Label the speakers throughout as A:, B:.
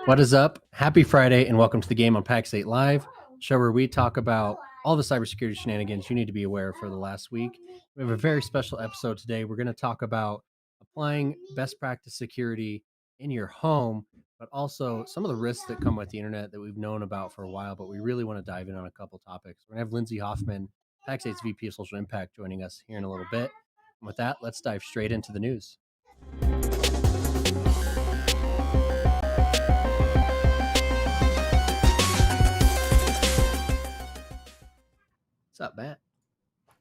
A: What is up? Happy Friday and welcome to the game on Pax8 Live, show where we talk about all the cybersecurity shenanigans you need to be aware of for the last week. We have a very special episode today. We're going to talk about applying best practice security in your home, but also some of the risks that come with the internet that we've known about for a while, but we really want to dive in on a couple topics. We're going to have Lyndsey Hoffman, Pax8's VP of Social Impact, joining us here in a little bit. And with that, let's dive straight into the news. What's up, Matt?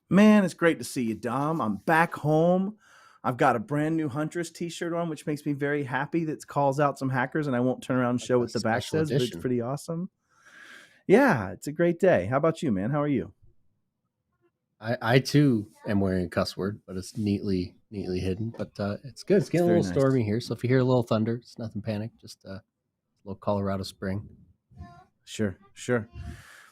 B: Man, it's great to see you, Dom. I'm back home. I've got a brand new Huntress t-shirt on, which makes me very happy. That calls out some hackers, and I won't turn around and show what the back says, but it's pretty awesome. Yeah, it's a great day. How about you, man? How are you?
A: I too am wearing a cuss word, but it's neatly hidden. But it's good. It's getting a little stormy here, so if you hear a little thunder, it's nothing panic. Just a little Colorado spring.
B: Sure.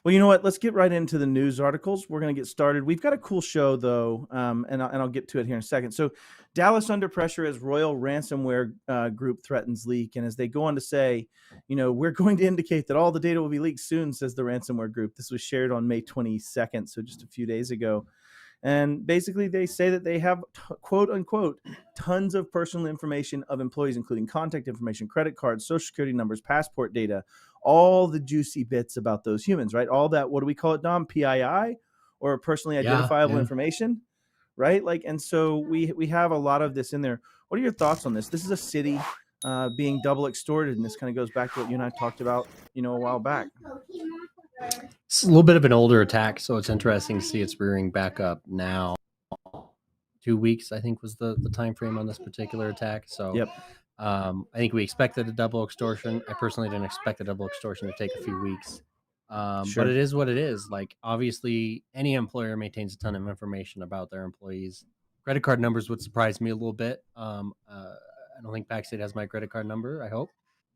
B: Well, you know what? Let's get right into the news articles. We're going to get started. We've got a cool show, though, and I'll get to it here in a second. So Dallas under pressure as royal ransomware group threatens leak. And as they go on to say, we're going to indicate that all the data will be leaked soon, says the ransomware group. This was shared on May 22nd, so just a few days ago. And basically, they say that they have, quote unquote, tons of personal information of employees, including contact information, credit cards, social security numbers, passport data, all the juicy bits about those humans, right? All that, what do we call it, Dom? PII, or personally identifiable information, right? And so we have a lot of this in there. What are your thoughts on this? This is a city being double extorted, and this kind of goes back to what you and I talked about, a while back.
A: It's a little bit of an older attack, so it's interesting to see it's rearing back up now. 2 weeks, I think, was the time frame on this particular attack. So
B: yep.
A: I think we expected a double extortion. I personally didn't expect a double extortion to take a few weeks.
B: Sure.
A: But it is what it is. Obviously, any employer maintains a ton of information about their employees. Credit card numbers would surprise me a little bit. I don't think Pax8 has my credit card number, I hope.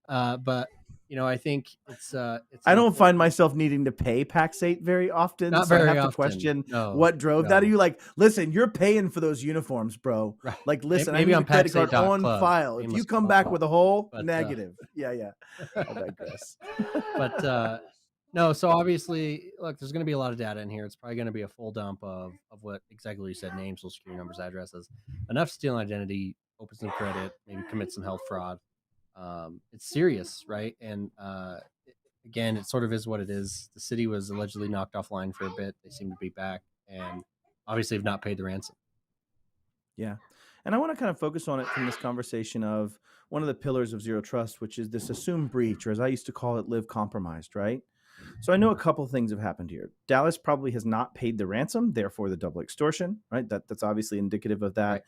A: But I think it's
B: I don't find myself needing to pay Pax8 very often.
A: Not
B: so
A: very
B: I have
A: often.
B: to question
A: No,
B: what drove that. Are you like, listen, you're paying for those uniforms, bro.
A: Right.
B: Listen,
A: maybe
B: I need a credit card on
A: Club,
B: file. If you come back with a hole, negative. Yeah. I digress.
A: But no, so obviously, look, there's going to be a lot of data in here. It's probably going to be a full dump of what exactly you said: names, social security numbers, addresses. Enough to steal an identity, open some credit, maybe commit some health fraud. It's serious, right? And again, it sort of is what it is. The city was allegedly knocked offline for a bit. They seem to be back, and obviously have not paid the ransom.
B: Yeah. And I want to kind of focus on it from this conversation of one of the pillars of zero trust, which is this assumed breach, or as I used to call it, live compromised, right? So I know a couple of things have happened here. Dallas probably has not paid the ransom, therefore the double extortion, right? That's obviously indicative of that. Right.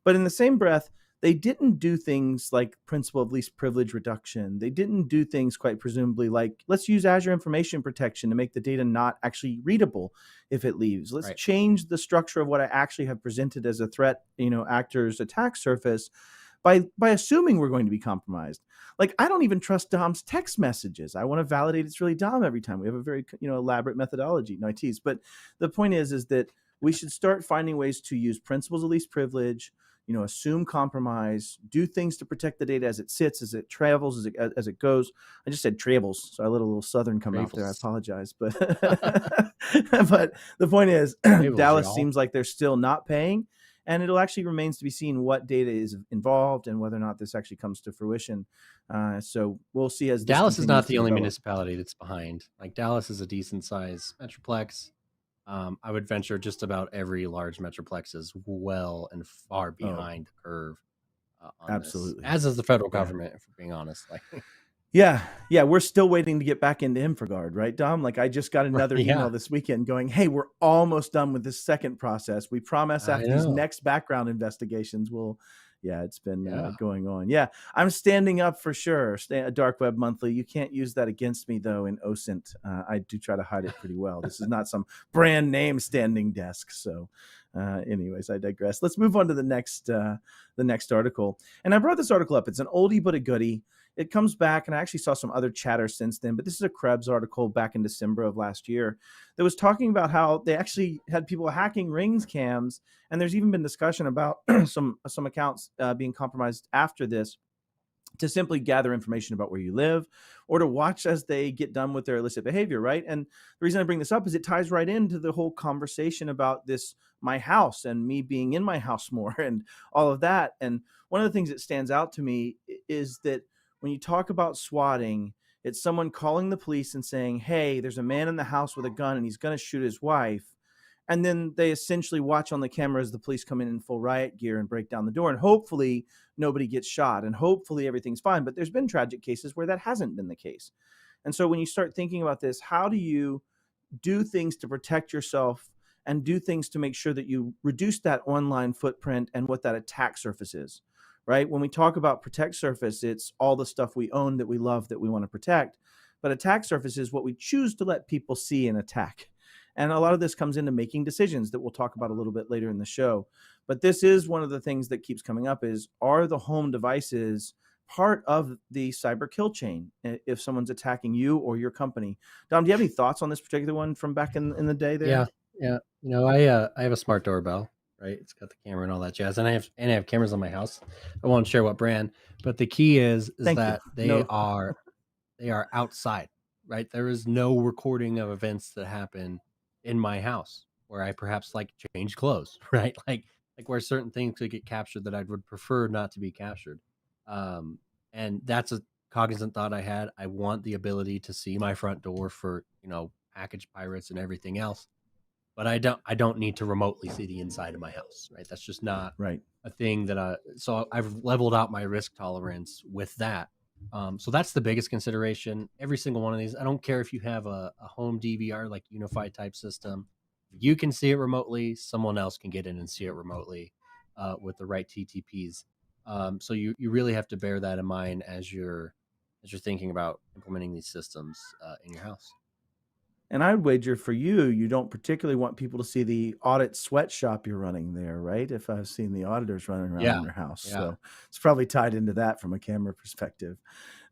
B: But in the same breath, they didn't do things like principle of least privilege reduction. They didn't do things quite presumably like, let's use Azure information protection to make the data not actually readable if it leaves. Let's change the structure of what I actually have presented as a threat, actor's attack surface by assuming we're going to be compromised. I don't even trust Dom's text messages. I want to validate it's really Dom every time. We have a very, elaborate methodology. No, I tease. But the point is that we should start finding ways to use principles of least privilege, assume compromise, do things to protect the data as it sits, as it travels, as it goes. I just said travels, so I let a little Southern come out there. I apologize. But but the point is, Dallas seems like they're still not paying. And it'll actually remains to be seen what data is involved and whether or not this actually comes to fruition. So we'll see as
A: Dallas is not the only municipality that's behind. Dallas is a decent size metroplex. I would venture just about every large metroplex is well and far behind the curve.
B: Absolutely,
A: as is the federal government, if we're being honest.
B: Yeah, we're still waiting to get back into InfraGard, right, Dom? I just got another email this weekend going, hey, we're almost done with this second process. We promise after these next background investigations, it's been going on. Yeah, I'm standing up for sure. Dark Web Monthly. You can't use that against me, though, in OSINT. I do try to hide it pretty well. This is not some brand name standing desk. So anyways, I digress. Let's move on to the next article. And I brought this article up. It's an oldie but a goodie. It comes back, and I actually saw some other chatter since then, but this is a Krebs article back in December of last year that was talking about how they actually had people hacking Rings cams, and there's even been discussion about some accounts being compromised after this. to simply gather information about where you live or to watch as they get done with their illicit behavior, right? And the reason I bring this up is it ties right into the whole conversation about this, my house, and me being in my house more and all of that. And one of the things that stands out to me is that when you talk about swatting, it's someone calling the police and saying, hey, there's a man in the house with a gun and he's going to shoot his wife. And then they essentially watch on the camera as the police come in full riot gear and break down the door. And hopefully nobody gets shot and hopefully everything's fine. But there's been tragic cases where that hasn't been the case. And so when you start thinking about this, how do you do things to protect yourself and do things to make sure that you reduce that online footprint and what that attack surface is, right? When we talk about protect surface, it's all the stuff we own that we love that we want to protect. But attack surface is what we choose to let people see and attack. And a lot of this comes into making decisions that we'll talk about a little bit later in the show. But this is one of the things that keeps coming up is, are the home devices part of the cyber kill chain if someone's attacking you or your company? Dom, do you have any thoughts on this particular one from back in the day there?
A: Yeah. You know, I have a smart doorbell, right? It's got the camera and all that jazz. And I have cameras on my house. I won't share what brand, but the key is that they are outside, right? There is no recording of events that happen in my house where I perhaps like change clothes, right? Like where certain things could get captured that I would prefer not to be captured. And that's a cognizant thought I had. I want the ability to see my front door for, package pirates and everything else, but I don't need to remotely see the inside of my house, right? That's just not
B: right.
A: a thing that so I've leveled out my risk tolerance with that. So that's the biggest consideration. Every single one of these, I don't care if you have a home DVR, like unified type system, you can see it remotely. Someone else can get in and see it remotely with the right TTPs. So you really have to bear that in mind as you're thinking about implementing these systems in your house.
B: And I'd wager for you don't particularly want people to see the audit sweatshop you're running there, right? If I've seen the auditors running around in your house.
A: Yeah.
B: So it's probably tied into that from a camera perspective.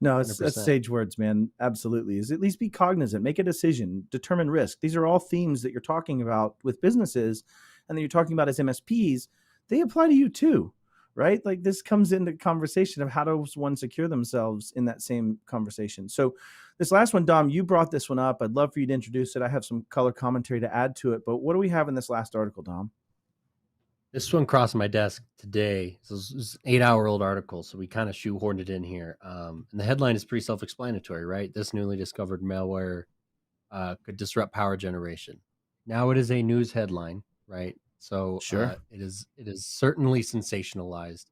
B: No, that's sage words, man. Absolutely. Is at least be cognizant, make a decision, determine risk. These are all themes that you're talking about with businesses and that you're talking about as MSPs. They apply to you too, right? Like this comes into conversation of how does one secure themselves in that same conversation. So this last one, Dom, you brought this one up. I'd love for you to introduce it. I have some color commentary to add to it, but what do we have in this last article, Dom?
A: This one crossed my desk today. So this is an 8-hour-old article, so we kind of shoehorned it in here. And the headline is pretty self-explanatory, right? This newly discovered malware could disrupt power generation. Now it is a news headline, right? So
B: sure,
A: it is certainly sensationalized.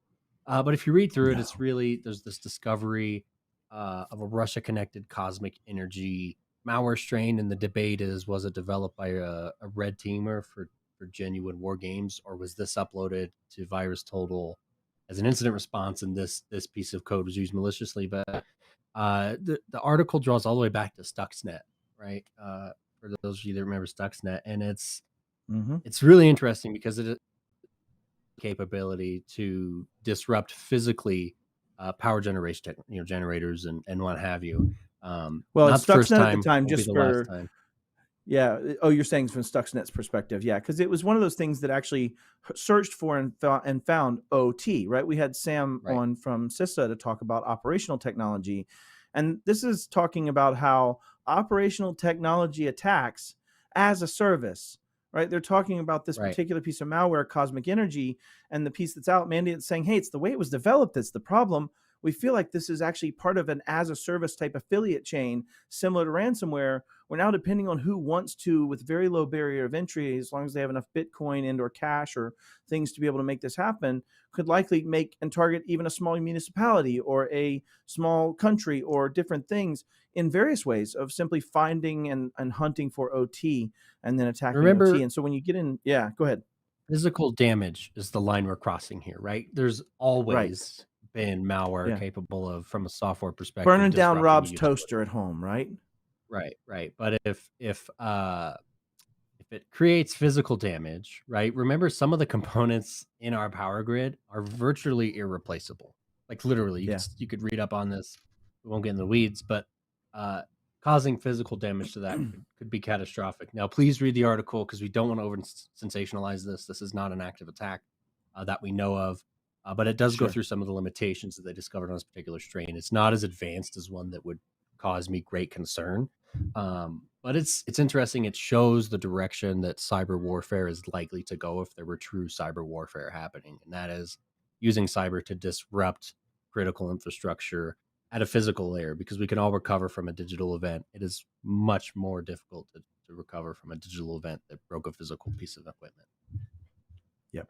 A: But if you read through it, it's really, there's this discovery of a Russia-connected cosmic energy malware strain, and the debate is, was it developed by a red teamer for genuine war games, or was this uploaded to VirusTotal as an incident response and this piece of code was used maliciously? But the article draws all the way back to Stuxnet, right? For those of you that remember Stuxnet, and it's really interesting because it capability to disrupt physically power generation, generators and what have you.
B: Well,
A: not
B: it's
A: the first
B: Stuxnet
A: time,
B: at the time, just
A: the
B: for
A: last time.
B: Yeah. Oh, you're saying from Stuxnet's perspective. Yeah. Because it was one of those things that actually searched for and found OT, right? We had Sam on from CISSA to talk about operational technology. And this is talking about how operational technology attacks as a service, right? They're talking about this particular piece of malware, Cosmic Energy, and the piece that's out, Mandy, it's saying, hey, it's the way it was developed that's the problem. We feel like this is actually part of an as a service type affiliate chain, similar to ransomware. We're now depending on who wants to, with very low barrier of entry, as long as they have enough Bitcoin and or cash or things to be able to make this happen, could likely make and target even a small municipality or a small country or different things in various ways of simply finding and hunting for OT and then attacking OT. And so when you get in, yeah, go ahead.
A: Physical damage is the line we're crossing here, right? There's always been malware capable of, from a software perspective,
B: burning down Rob's toaster at home, right?
A: Right. But if it creates physical damage, right? Remember, some of the components in our power grid are virtually irreplaceable. Like literally, you could read up on this. We won't get in the weeds, but causing physical damage to that could be catastrophic. Now, please read the article because we don't want to over sensationalize this. This is not an active attack that we know of. but it does go
B: Sure.
A: through some of the limitations that they discovered on this particular strain. It's not as advanced as one that would cause me great concern, but it's interesting. It shows the direction that cyber warfare is likely to go if there were true cyber warfare happening, and that is using cyber to disrupt critical infrastructure at a physical layer, because we can all recover from a digital event. It is much more difficult to recover from a digital event that broke a physical piece of equipment.
B: Yep.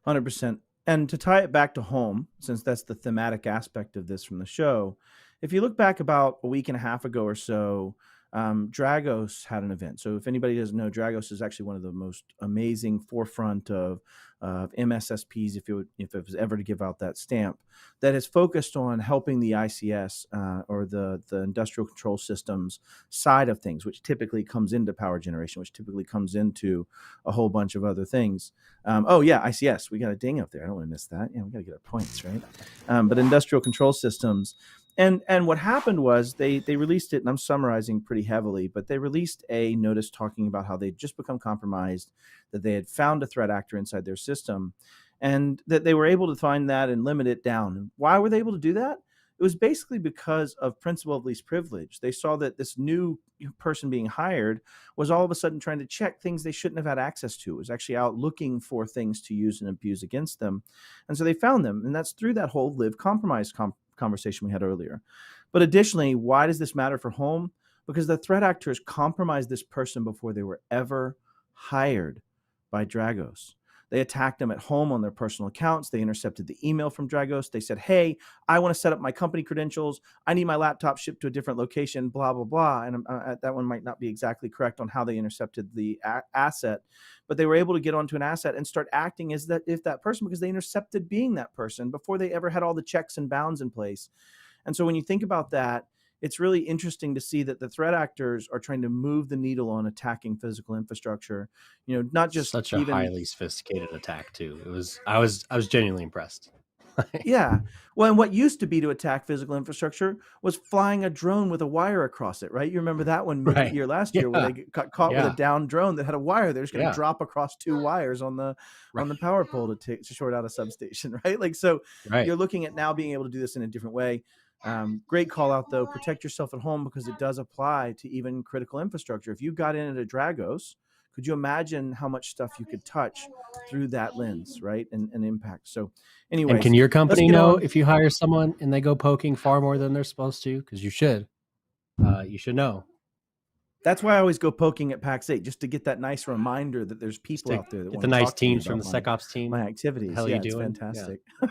B: 100%. And to tie it back to home, since that's the thematic aspect of this from the show, if you look back about a week and a half ago or so, Dragos had an event. So if anybody doesn't know, Dragos is actually one of the most amazing forefront of MSSPs, if it was ever to give out that stamp, that is focused on helping the ICS or the industrial control systems side of things, which typically comes into power generation, which typically comes into a whole bunch of other things. Oh yeah, ICS, we got a ding up there. I don't want to miss that. Yeah, we got to get our points, right? But industrial control systems. And what happened was they released it, and I'm summarizing pretty heavily, but they released a notice talking about how they'd just become compromised, that they had found a threat actor inside their system, and that they were able to find that and limit it down. And why were they able to do that? It was basically because of principle of least privilege. They saw that this new person being hired was all of a sudden trying to check things they shouldn't have had access to. It was actually out looking for things to use and abuse against them. And so they found them, and that's through that whole live compromised conversation we had earlier. But additionally, why does this matter for home? Because the threat actors compromised this person before they were ever hired by Dragos. They attacked them at home on their personal accounts. They intercepted the email from Dragos. They said, hey, I want to set up my company credentials. I need my laptop shipped to a different location, blah, blah, blah. And that one might not be exactly correct on how they intercepted the asset, but they were able to get onto an asset and start acting as that person, because they intercepted being that person before they ever had all the checks and bounds in place. And so when you think about that, it's really interesting to see that the threat actors are trying to move the needle on attacking physical infrastructure. Not just
A: such a highly sophisticated attack too. I was genuinely impressed.
B: Yeah. Well, and what used to be to attack physical infrastructure was flying a drone with a wire across it, right? You remember that one mid-year last year where they got caught with a down drone that had a wire. They're just going to drop across two wires on the power pole to short out a substation, right? You're looking at now being able to do this in a different way. Great call out though. Protect yourself at home, because it does apply to even critical infrastructure. If you got in at a Dragos, could you imagine how much stuff you could touch through that lens, right? And impact. So anyways.
A: And can your company know if you hire someone and they go poking far more than they're supposed to? Because you should. You should know.
B: That's why I always go poking at Pax8, just to get that nice reminder that there's people out there that want to
A: the nice
B: talk to me
A: teams from the SecOps team.
B: My activities.
A: Hell
B: yeah,
A: you doing?
B: It's fantastic. Yeah.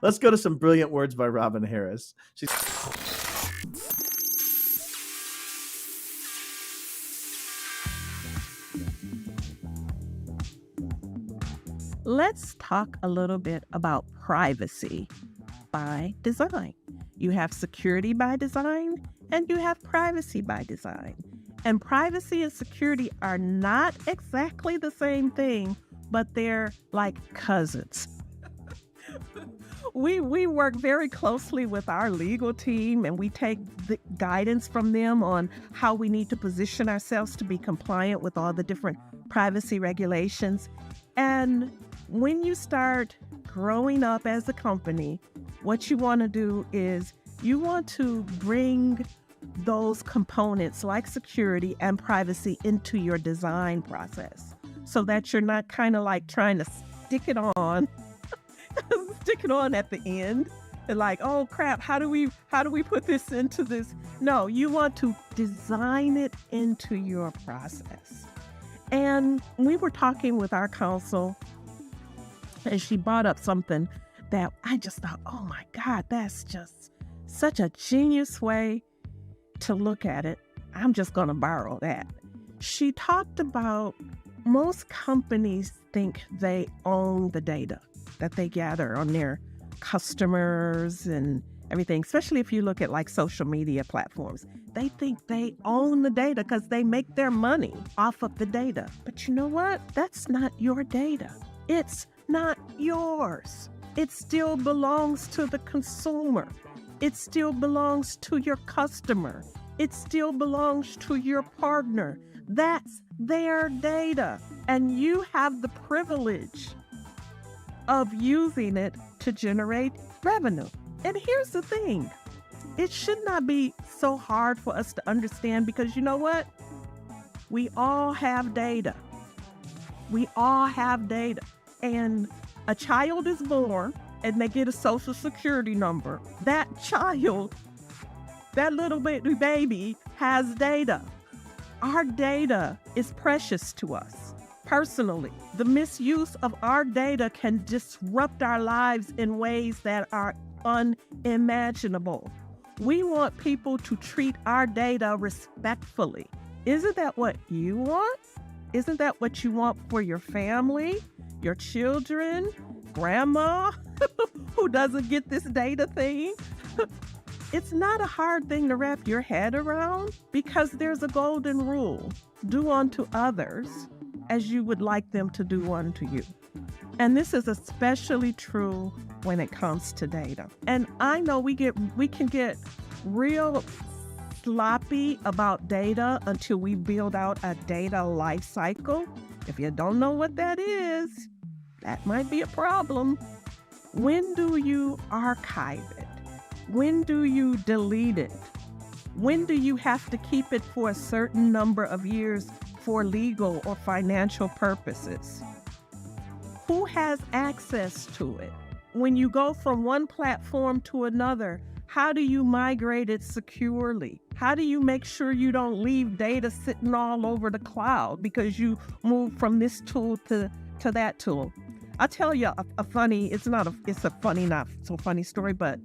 B: Let's go to some brilliant words by Robin Harris.
C: Let's talk a little bit about privacy by design. You have security by design and you have privacy by design. And privacy and security are not exactly the same thing, but they're like cousins. We work very closely with our legal team, and we take the guidance from them on how we need to position ourselves to be compliant with all the different privacy regulations. And when you start growing up as a company, what you want to do is you want to bring those components like security and privacy into your design process, so that you're not kind of like trying to stick it on at the end and like, oh crap, how do we put this into this? No, you want to design it into your process. And we were talking with our counsel, and she brought up something that I just thought, oh my God, that's just such a genius way to look at it. I'm just going to borrow that. She talked about most companies think they own the data that they gather on their customers and everything, especially if you look at like social media platforms. They think they own the data because they make their money off of the data. But you know what? That's not your data. It's not yours. It still belongs to the consumer. It still belongs to your customer. It still belongs to your partner. That's their data. And you have the privilege of using it to generate revenue. And here's the thing. It should not be so hard for us to understand because you know what? We all have data. We all have data. And a child is born and they get a social security number. That child, that little baby has data. Our data is precious to us. Personally, the misuse of our data can disrupt our lives in ways that are unimaginable. We want people to treat our data respectfully. Isn't that what you want? Isn't that what you want for your family, your children, grandma who doesn't get this data thing? It's not a hard thing to wrap your head around because there's a golden rule. Do unto others as you would like them to do unto you. And this is especially true when it comes to data. And I know we can get real sloppy about data until we build out a data life cycle. If you don't know what that is, that might be a problem. When do you archive it? When do you delete it? When do you have to keep it for a certain number of years for legal or financial purposes? Who has access to it? When you go from one platform to another, how do you migrate it securely? How do you make sure you don't leave data sitting all over the cloud because you move from this tool to that tool? I'll tell you a funny, it's a funny, not so funny story, but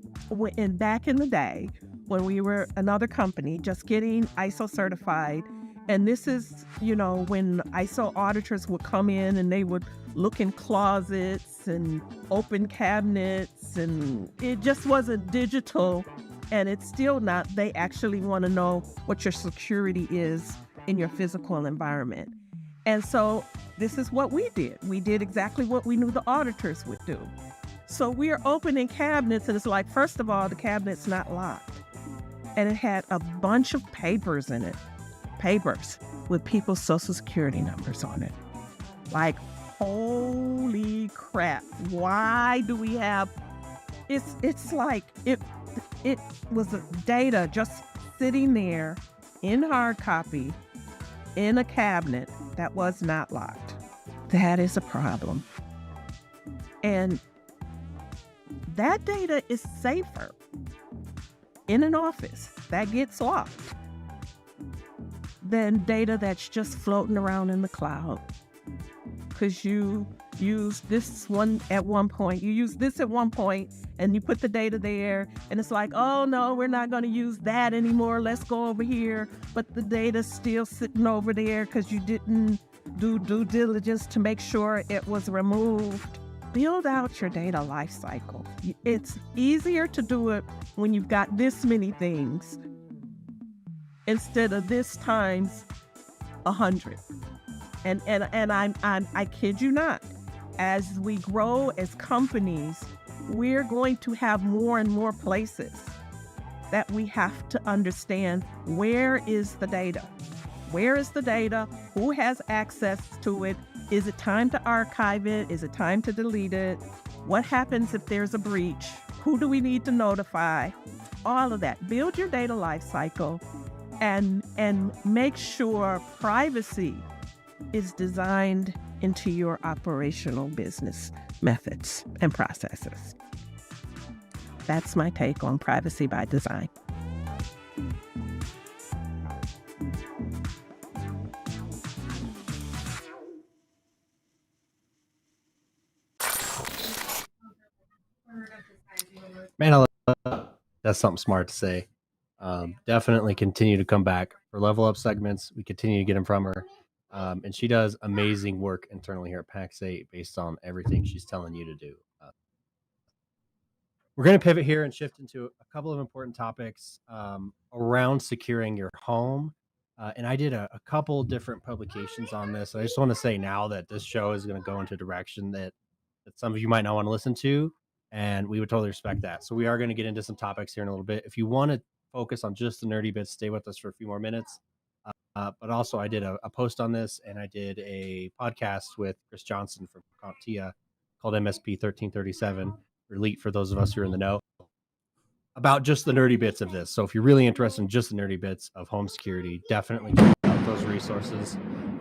C: back in the day when we were another company just getting ISO certified, and this is, when ISO auditors would come in and they would look in closets and open cabinets, and it just wasn't digital, and it's still not. They actually want to know what your security is in your physical environment. And so this is what we did. We did exactly what we knew the auditors would do. So we're opening cabinets, and it's like, first of all, the cabinet's not locked. And it had a bunch of papers in it, papers with people's social security numbers on it. Like, holy crap, why do we have, it's like, it was data just sitting there in hard copy in a cabinet that was not locked. That is a problem. And that data is safer in an office that gets locked than data that's just floating around in the cloud. Because you use this one at one point, and you put the data there, and it's like, oh no, we're not going to use that anymore. Let's go over here. But the data's still sitting over there because you didn't do due diligence to make sure it was removed. Build out your data life cycle. It's easier to do it when you've got this many things instead of this times 100. And I kid you not, as we grow as companies, we're going to have more and more places that we have to understand where is the data? Where is the data? Who has access to it? Is it time to archive it? Is it time to delete it? What happens if there's a breach? Who do we need to notify? All of that. Build your data life cycle and make sure privacy is designed into your operational business methods and processes. That's my take on privacy by design.
A: Man, that's something smart to say. Definitely continue to come back for level up segments. We continue to get them from her. And she does amazing work internally here at Pax8 based on everything she's telling you to do. We're going to pivot here and shift into a couple of important topics around securing your home. And I did a couple different publications on this. I just want to say now that this show is going to go into a direction that some of you might not want to listen to, and we would totally respect that. So we are going to get into some topics here in a little bit. If you want to focus on just the nerdy bits, stay with us for a few more minutes. But also I did a post on this, and I did a podcast with Chris Johnson from CompTIA called MSP 1337, or Elite for those of us who are in the know, about just the nerdy bits of this. So if you're really interested in just the nerdy bits of home security, definitely check out those resources.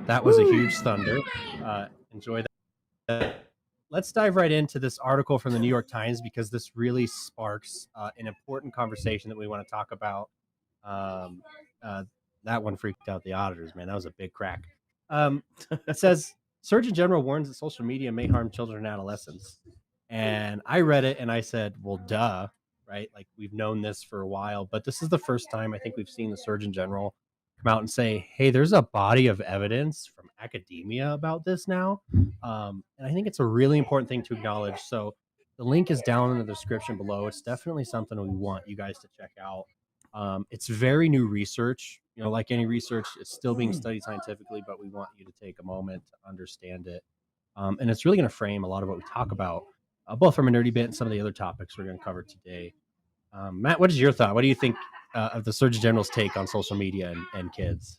A: That was a huge thunder. Enjoy that. Let's dive right into this article from the New York Times, because this really sparks an important conversation that we want to talk about. That one freaked out the auditors, man. That was a big crack. It says, Surgeon General warns that social media may harm children and adolescents. And I read it and I said, well, duh, right? Like, we've known this for a while, but this is the first time I think we've seen the Surgeon General come out and say, hey, there's a body of evidence from academia about this now. And I think it's a really important thing to acknowledge. So the link is down in the description below. It's definitely something we want you guys to check out. It's very new research. Like any research, it's still being studied scientifically, but we want you to take a moment to understand it. And it's really going to frame a lot of what we talk about, both from a nerdy bit and some of the other topics we're going to cover today. Matt, what is your thought? What do you think of the Surgeon General's take on social media and kids?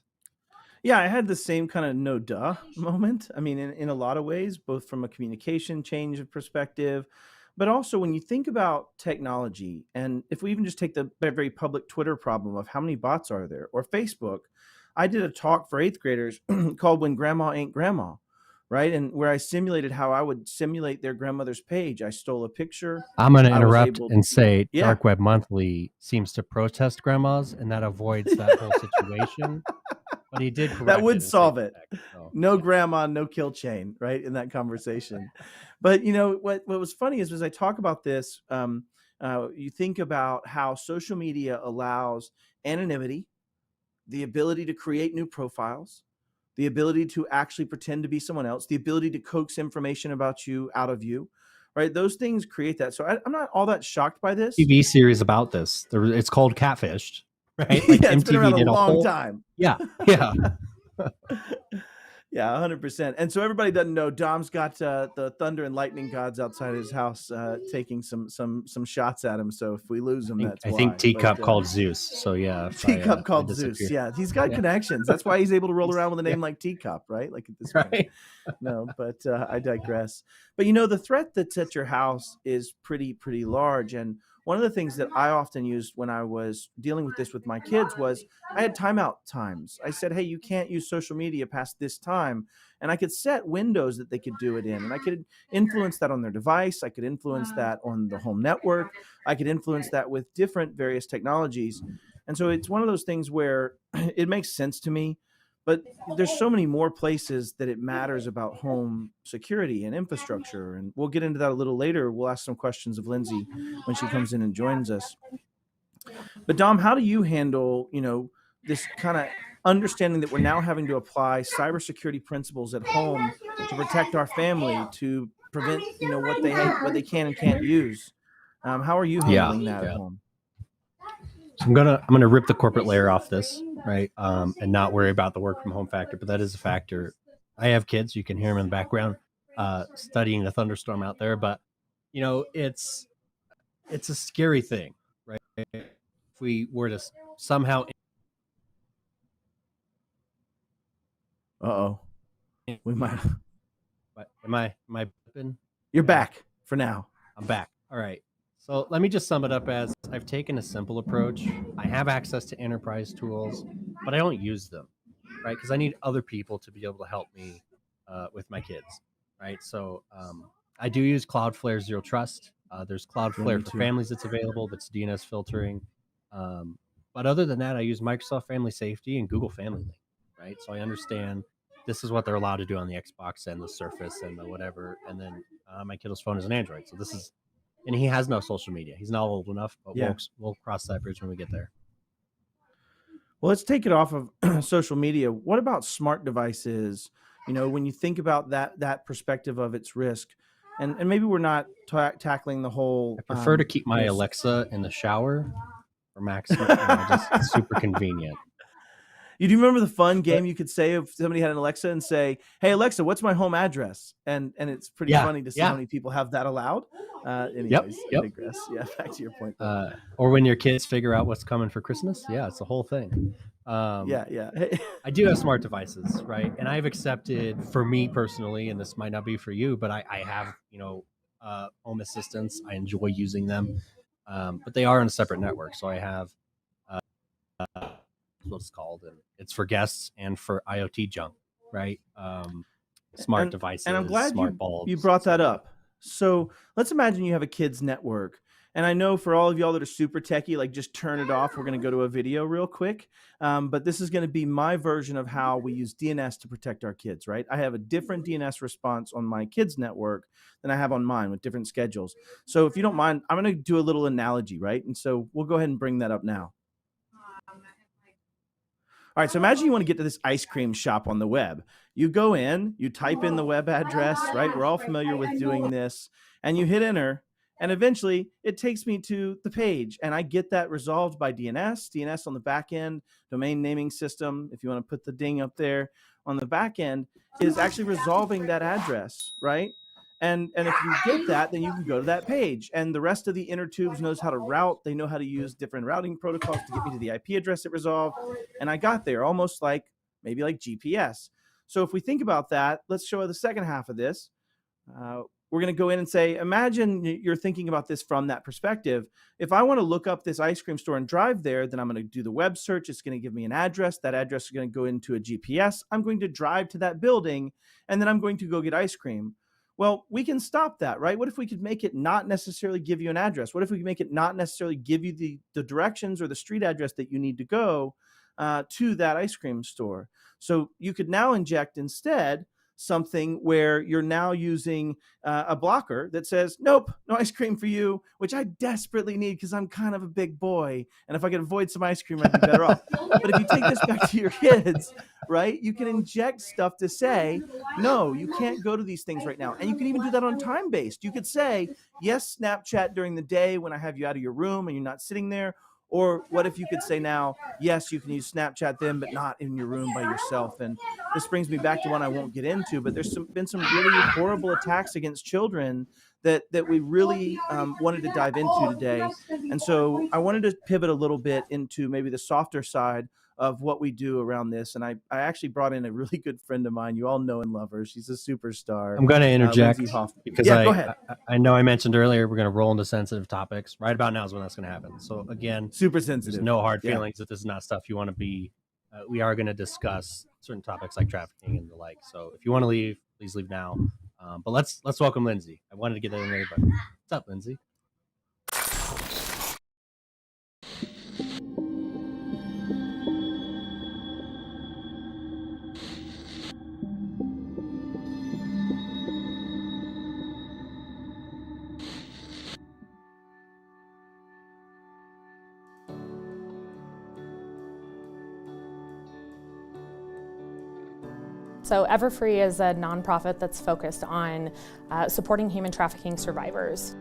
B: Yeah, I had the same kind of no duh moment. I mean, in a lot of ways, both from a communication change of perspective, but also when you think about technology, and if we even just take the very public Twitter problem of how many bots are there, or Facebook, I did a talk for 8th graders called When Grandma Ain't Grandma, right? And where I simulated how I would simulate their grandmother's page. I stole a picture.
A: I'm going to interrupt and say Dark Web Monthly seems to protest grandmas, and that avoids that whole situation. But he did correct
B: that would solve it.
A: So.
B: No grandma, no kill chain, right, in that conversation. But what was funny is, as I talk about this, you think about how social media allows anonymity, the ability to create new profiles, the ability to actually pretend to be someone else, the ability to coax information about you out of you, right? Those things create that. So I'm not all that shocked by this.
A: TV series about this. It's called Catfished, right? Like
B: yeah, it's
A: MTV
B: been around a
A: did
B: long time.
A: Yeah.
B: Yeah, 100%. And so everybody doesn't know, Dom's got the thunder and lightning gods outside his house taking some shots at him. So if we lose him, that's why.
A: I think Teacup called Zeus. So yeah.
B: Teacup called Zeus. Yeah, he's got connections. That's why he's able to roll around with a name like Teacup, right? Like at this point. No, but I digress. But the threat that's at your house is pretty large. And one of the things that I often used when I was dealing with this with my kids was I had timeout times. I said, hey, you can't use social media past this time. And I could set windows that they could do it in. And I could influence that on their device. I could influence that on the home network. I could influence that with different various technologies. And so it's one of those things where it makes sense to me. But there's so many more places that it matters about home security and infrastructure. And we'll get into that a little later. We'll ask some questions of Lyndsey when she comes in and joins us. But Dom, how do you handle, this kind of understanding that we're now having to apply cybersecurity principles at home to protect our family, to prevent, what they can and can't use? How are you handling that at home?
A: So I'm gonna rip the corporate layer off this, right? And not worry about the work from home factor, but that is a factor. I have kids; you can hear them in the background, studying the thunderstorm out there. But it's a scary thing, right? If we were to somehow,
B: we might.
A: Am I blipping?
B: You're back for now.
A: I'm back. All right. So let me just sum it up as I've taken a simple approach. I have access to enterprise tools, but I don't use them, right? Because I need other people to be able to help me with my kids, right? So I do use Cloudflare Zero Trust. There's Cloudflare for families that's available, that's DNS filtering. But other than that, I use Microsoft Family Safety and Google Family Link, right? So I understand this is what they're allowed to do on the Xbox and the Surface and the whatever. And then my kiddo's phone is an Android. So this is, and he has no social media. He's not old enough, but we'll cross that bridge when we get there.
B: Well, let's take it off of social media. What about smart devices? When you think about that perspective of its risk, and maybe we're not tackling the whole.
A: I prefer to keep my Alexa in the shower for maximum. Just super convenient.
B: You do remember the fun game you could say if somebody had an Alexa and say, "Hey Alexa, what's my home address?" And it's pretty funny to see how many people have that allowed. Anyways, I digress. Yeah, back to your point.
A: Or when your kids figure out what's coming for Christmas. Yeah, it's a whole thing. I do have smart devices, right? And I've accepted, for me personally, and this might not be for you, but I have, home assistants. I enjoy using them, but they are on a separate network. So I have what it's called, and it's for guests and for IoT junk, right? Smart devices,
B: and I'm glad
A: smart bulbs.
B: You brought that up. So let's imagine you have a kids network. And I know for all of y'all that are super techie, like just turn it off. We're going to go to a video real quick. But this is going to be my version of how we use DNS to protect our kids, right? I have a different DNS response on my kids network than I have on mine with different schedules. So if you don't mind, I'm going to do a little analogy, right? And so we'll go ahead and bring that up now. All right, so imagine you want to get to this ice cream shop on the web. You go in, you type in the web address, right? We're all familiar with doing this. And you hit enter. And eventually it takes me to the page, and I get that resolved by DNS. DNS on the back end, domain naming system, if you want to put the ding up there on the back end, is actually resolving that address, right? And if you get that, then you can go to that page. And the rest of the inner tubes knows how to route. They know how to use different routing protocols to get me to the IP address it resolved. And I got there almost like maybe like GPS. So if we think about that, let's show the second half of this. We're going to go in and say, imagine you're thinking about this from that perspective. If I want to look up this ice cream store and drive there, then I'm going to do the web search. It's going to give me an address. That address is going to go into a GPS. I'm going to drive to that building, and then I'm going to go get ice cream. Well, we can stop that, right? What if we could make it not necessarily give you an address? What if we could make it not necessarily give you the directions or the street address that you need to go to that ice cream store? So you could now inject instead something where you're now using a blocker that says, nope, no ice cream for you, which I desperately need because I'm kind of a big boy. And if I could avoid some ice cream, I'd be better off. But if you take this back to your kids, right, you can inject stuff to say, no, you can't go to these things right now. And you can even do that on time-based. You could say, yes, Snapchat during the day when I have you out of your room and you're not sitting there. Or what if you could say now, yes, you can use Snapchat then, but not in your room by yourself. And this brings me back to one I won't get into, but there's been some really horrible attacks against children that we really wanted to dive into today. And so I wanted to pivot a little bit into maybe the softer side of what we do around this. And I actually brought in a really good friend of mine. You all know and love her. She's a superstar.
A: I'm going to interject
B: Lyndsey Hoffman.
A: because
B: go ahead.
A: I know I mentioned earlier we're going to roll into sensitive topics. Right about now is when that's going to happen. So again,
B: super sensitive.
A: There's no hard feelings if this is not stuff you want to be. We are going to discuss certain topics like trafficking and the like. So if you want to leave, please leave now. But let's welcome Lyndsey. I wanted to get that in there, but what's up, Lyndsey?
D: So Everfree is a nonprofit that's focused on supporting human trafficking survivors.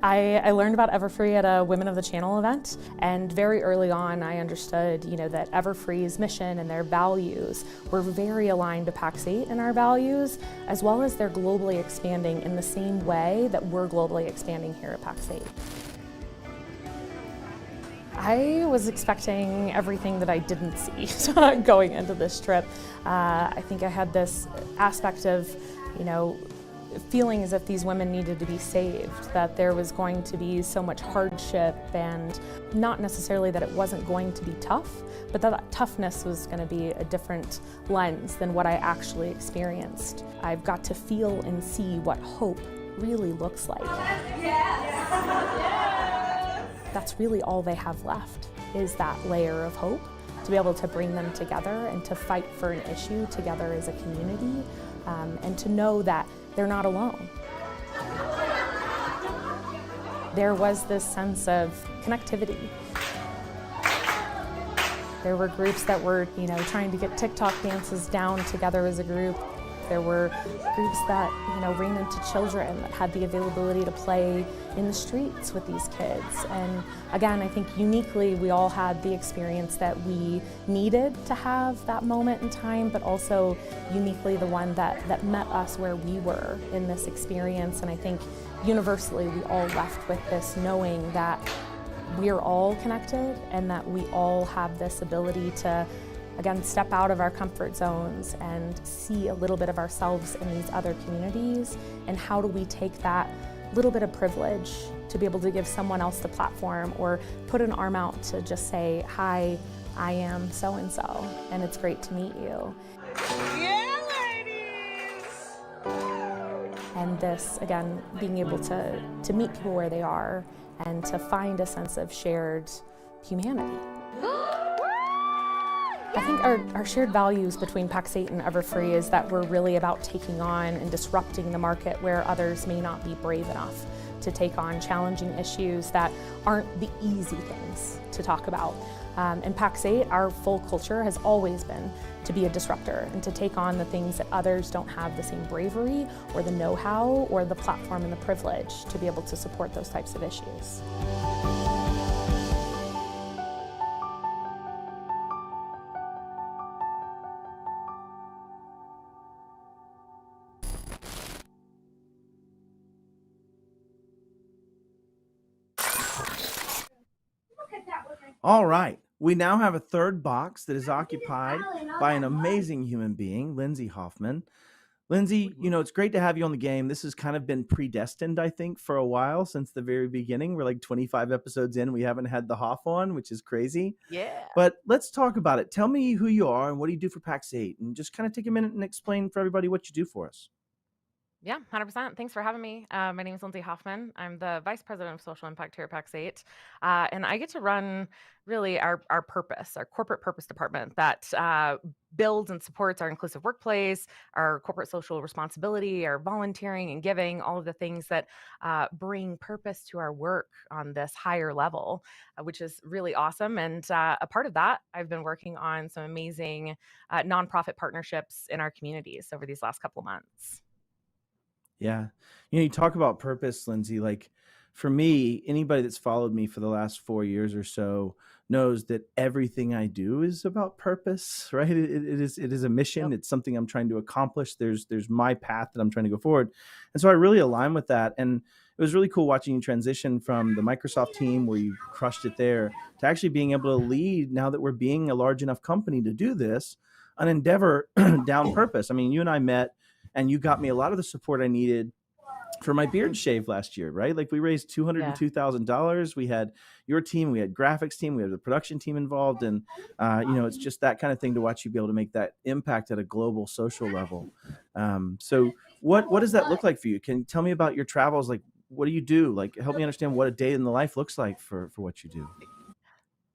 D: I learned about Everfree at a Women of the Channel event, and very early on I understood, that Everfree's mission and their values were very aligned to Pax8 and our values, as well as they're globally expanding in the same way that we're globally expanding here at Pax8. I was expecting everything that I didn't see going into this trip. I think I had this aspect of, feeling as if these women needed to be saved, that there was going to be so much hardship, and not necessarily that it wasn't going to be tough, but that toughness was going to be a different lens than what I actually experienced. I've got to feel and see what hope really looks like. That's really all they have left, is that layer of hope, to be able to bring them together and to fight for an issue together as a community, and to know that they're not alone. There was this sense of connectivity. There were groups that were, trying to get TikTok dances down together as a group. There were groups that, ran into children, that had the availability to play in the streets with these kids. And again, I think uniquely we all had the experience that we needed to have that moment in time, but also uniquely the one that met us where we were in this experience. And I think universally we all left with this knowing that we're all connected and that we all have this ability to again, step out of our comfort zones and see a little bit of ourselves in these other communities, and how do we take that little bit of privilege to be able to give someone else the platform, or put an arm out to just say, hi, I am so-and-so, and it's great to meet you.
E: Yeah, ladies!
D: And this, again, being able to meet people where they are and to find a sense of shared humanity. I think our shared values between Pax8 and Everfree is that we're really about taking on and disrupting the market where others may not be brave enough to take on challenging issues that aren't the easy things to talk about. In Pax8, our full culture has always been to be a disruptor and to take on the things that others don't have the same bravery or the know-how or the platform and the privilege to be able to support those types of issues.
B: All right. We now have a third box that is occupied by an amazing human being, Lyndsey Hoffman. Lyndsey, you know, it's great to have you on the game. This has kind of been predestined, I think, for a while, since the very beginning. We're like 25 episodes in. We haven't had the Hoff on, which is crazy.
E: Yeah.
B: But let's talk about it. Tell me who you are and what do you do for Pax8, and just kind of take a minute and explain for everybody what you do for us.
F: Yeah, 100%. Thanks for having me. My name is Lyndsey Hoffman. I'm the Vice President of Social Impact here at Pax8. And I get to run really our purpose, our corporate purpose department that builds and supports our inclusive workplace, our corporate social responsibility, our volunteering and giving, all of the things that bring purpose to our work on this higher level, which is really awesome. And a part of that, I've been working on some amazing nonprofit partnerships in our communities over these last couple of months.
B: Yeah. You know, you talk about purpose, Lyndsey. Like, for me, anybody that's followed me for the last 4 years or so knows that everything I do is about purpose, right? It is a mission.
F: Yep.
B: It's something I'm trying to accomplish. There's my path that I'm trying to go forward. And so I really align with that. And it was really cool watching you transition from the Microsoft team, where you crushed it there, to actually being able to lead, now that we're being a large enough company to do this, an endeavor down purpose. I mean, you and I met, and you got me a lot of the support I needed for my beard shave last year, right? Like, we raised $202,000. We had your team, we had graphics team, we had the production team involved. And, you know, it's just that kind of thing to watch you be able to make that impact at a global social level. So what does that look like for you? Can you tell me about your travels? Like, what do you do? Like, help me understand what a day in the life looks like for what you do.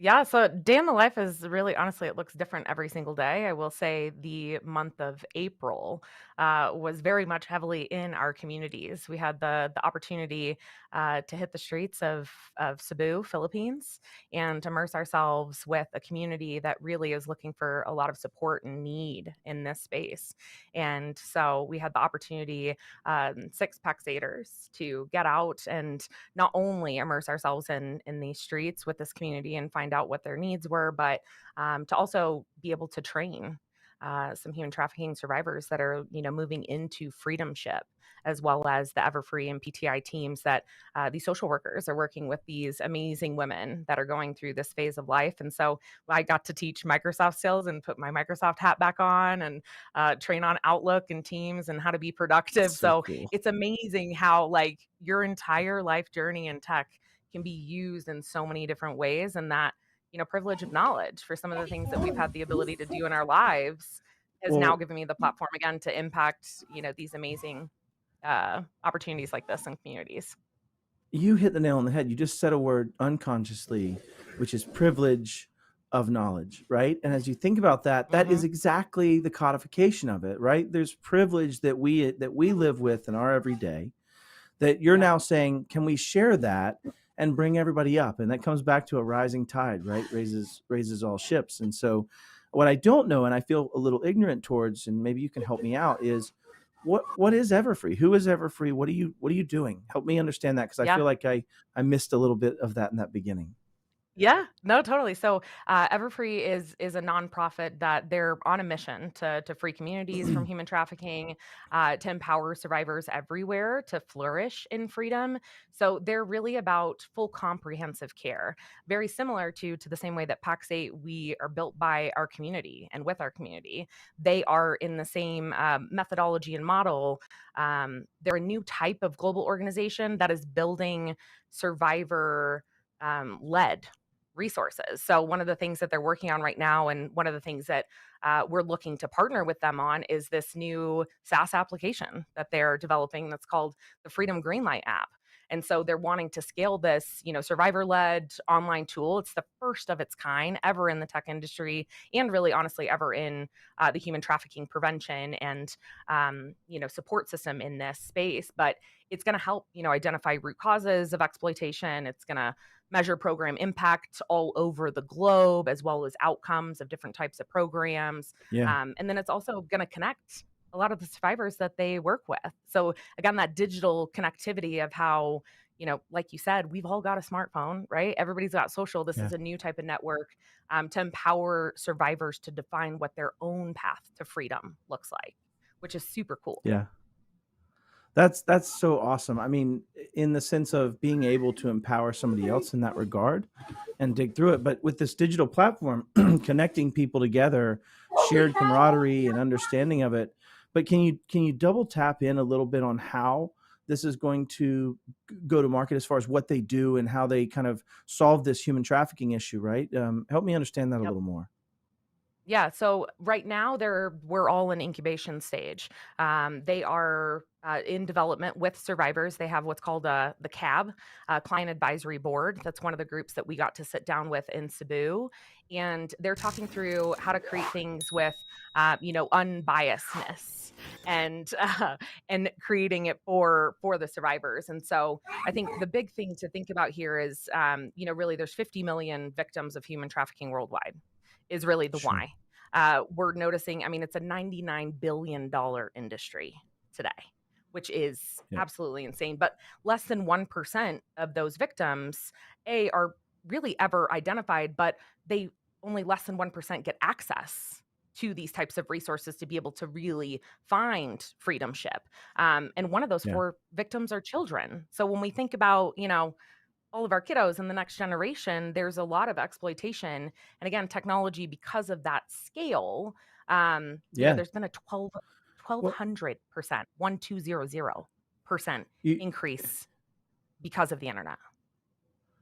F: Yeah, so day in the life is really, honestly, it looks different every single day. I will say the month of April was very much heavily in our communities. We had the opportunity to hit the streets of Cebu, Philippines, and immerse ourselves with a community that really is looking for a lot of support and need in this space. And so we had the opportunity, 6 Pax8ers, to get out and not only immerse ourselves in these streets with this community and find out what their needs were, but to also be able to train some human trafficking survivors that are, you know, moving into freedom ship, as well as the Everfree and PTI teams that these social workers are working with these amazing women that are going through this phase of life. And so I got to teach Microsoft skills and put my Microsoft hat back on and train on Outlook and Teams and how to be productive. So
B: cool.
F: it's amazing how, like, your entire life journey in tech can be used in so many different ways, and that, you know, privilege of knowledge for some of the things that we've had the ability to do in our lives has now
B: Well,
F: given me the platform again to impact, you know, these amazing opportunities like this in communities.
B: you hit the nail on the head. You just said a word unconsciously, which is privilege of knowledge, right? And as you think about that, that is exactly the codification of it, right? There's privilege that we live with in our everyday, that you're now saying, can we share that and bring everybody up? And that comes back to a rising tide, right? Raises all ships. And so what I don't know, and I feel a little ignorant towards, and maybe you can help me out, is what is Everfree? Who is Everfree? What are you doing? Help me understand that, because I
F: Yeah.
B: feel like I missed a little bit of that in that beginning.
F: Yeah, no, totally. So, Everfree is a nonprofit that they're on a mission to free communities from human trafficking, to empower survivors everywhere to flourish in freedom. So they're really about full comprehensive care, very similar to the same way that Pax8 we are built by our community and with our community. They are in the same methodology and model. They're a new type of global organization that is building survivor led resources. So one of the things that they're working on right now, and one of the things that we're looking to partner with them on, is this new SaaS application that they're developing that's called the Freedom Greenlight app. And so they're wanting to scale this, survivor-led online tool. It's the first of its kind ever in the tech industry, and really, honestly, ever in the human trafficking prevention and, support system in this space. But it's going to help, identify root causes of exploitation. It's going to measure program impact all over the globe, as well as outcomes of different types of programs.
B: Yeah.
F: And then it's also going to connect a lot of the survivors that they work with. So again, that digital connectivity of how, like you said, we've all got a smartphone, right? Everybody's got social. This
B: Yeah.
F: is a new type of network to empower survivors to define what their own path to freedom looks like, which is super cool.
B: Yeah. That's so awesome. I mean, in the sense of being able to empower somebody else in that regard and dig through it. But with this digital platform, connecting people together, shared camaraderie and understanding of it. But can you double tap in a little bit on how this is going to go to market as far as what they do and how they kind of solve this human trafficking issue, right? Help me understand that a
F: Yep.
B: little more.
F: Yeah, so right now we're all in incubation stage. They are in development with survivors. They have what's called the CAB, Client Advisory Board. That's one of the groups that we got to sit down with in Cebu, and they're talking through how to create things with, unbiasedness and creating it for the survivors. And so I think the big thing to think about here is, really there's 50 million victims of human trafficking worldwide. Is really the
B: Sure.
F: why. We're noticing, it's a $99 billion industry today, which is
B: Yeah.
F: absolutely insane. But less than 1% of those victims, are really ever identified, but they only less than 1% get access to these types of resources to be able to really find freedom ship. And one of those
B: Yeah.
F: 4 victims are children. So when we think about, all of our kiddos in the next generation, there's a lot of exploitation. And again, technology, because of that scale,
B: Yeah.
F: there's been a
B: Well,
F: 1,200%, 1,200%
B: you,
F: increase because of the internet.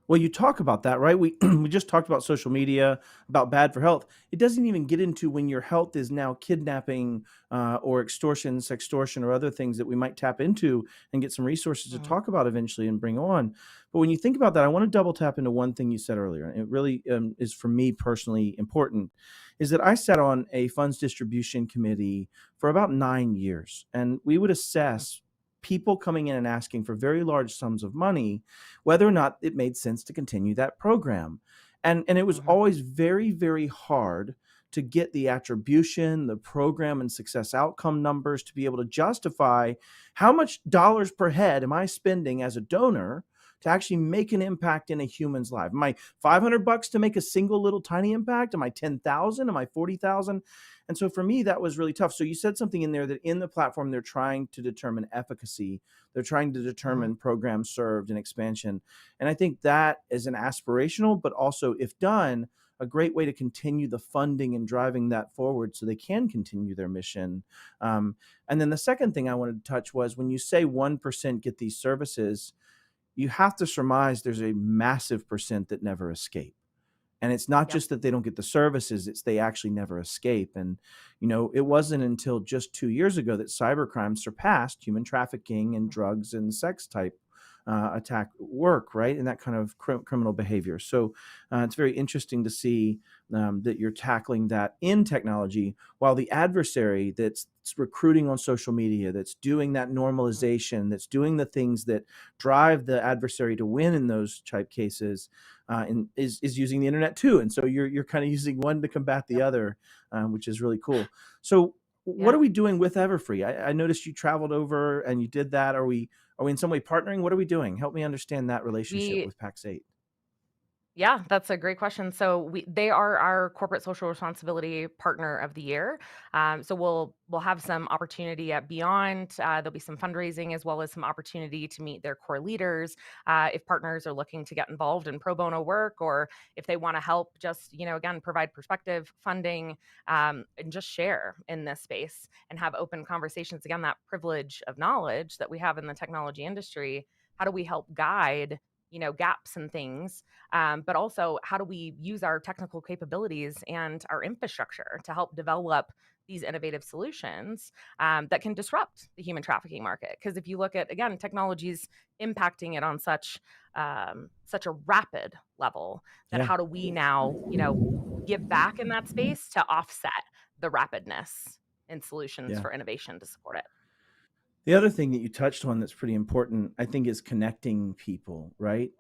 B: Well, you talk about that, right? We we just talked about social media, about bad for health. It doesn't even get into when your health is now kidnapping or extortion, sextortion, or other things that we might tap into and get some resources to
F: Mhm.
B: talk about eventually and bring on. But when you think about that, I want to double tap into one thing you said earlier. And it really is for me personally important, is that I sat on a funds distribution committee for about 9 years, and we would assess people coming in and asking for very large sums of money, whether or not it made sense to continue that program. And it was
F: Mhm.
B: always very, very hard to get the attribution, the program and success outcome numbers to be able to justify how much dollars per head am I spending as a donor to actually make an impact in a human's life. Am I $500 to make a single little tiny impact? Am I 10,000? Am I 40,000? And so for me, that was really tough. So you said something in there that in the platform, they're trying to determine efficacy. They're trying to
F: Mhm.
B: determine programs served and expansion. And I think that is an aspirational, but also, if done, a great way to continue the funding and driving that forward so they can continue their mission. And then the second thing I wanted to touch was when you say 1% get these services, you have to surmise there's a massive percent that never escape. And it's not
F: Yep.
B: just that they don't get the services, it's they actually never escape. And, it wasn't until just 2 years ago that cybercrime surpassed human trafficking and drugs and sex type attack work, right? And that kind of criminal behavior. So it's very interesting to see that you're tackling that in technology, while the adversary that's recruiting on social media, that's doing that normalization, that's doing the things that drive the adversary to win in those type cases, and is using the internet too. And so you're kind of using one to combat the other, which is really cool. So what
F: Yeah.
B: are we doing with Everfree? I noticed you traveled over and you did that. Are we in some way partnering? What are we doing? Help me understand that relationship
F: We
B: with Pax8.
F: Yeah, that's a great question. So they are our corporate social responsibility partner of the year. So we'll have some opportunity at Beyond. There'll be some fundraising as well as some opportunity to meet their core leaders. If partners are looking to get involved in pro bono work, or if they want to help, just again provide perspective, funding, and just share in this space and have open conversations. Again, that privilege of knowledge that we have in the technology industry. How do we help guide gaps and things, but also how do we use our technical capabilities and our infrastructure to help develop these innovative solutions that can disrupt the human trafficking market? Because if you look at, again, technologies impacting it on such a rapid level, that
B: Yeah.
F: how do we now give back in that space to offset the rapidness in solutions
B: Yeah.
F: for innovation to support it?
B: The other thing that you touched on that's pretty important, I think, is connecting people, right?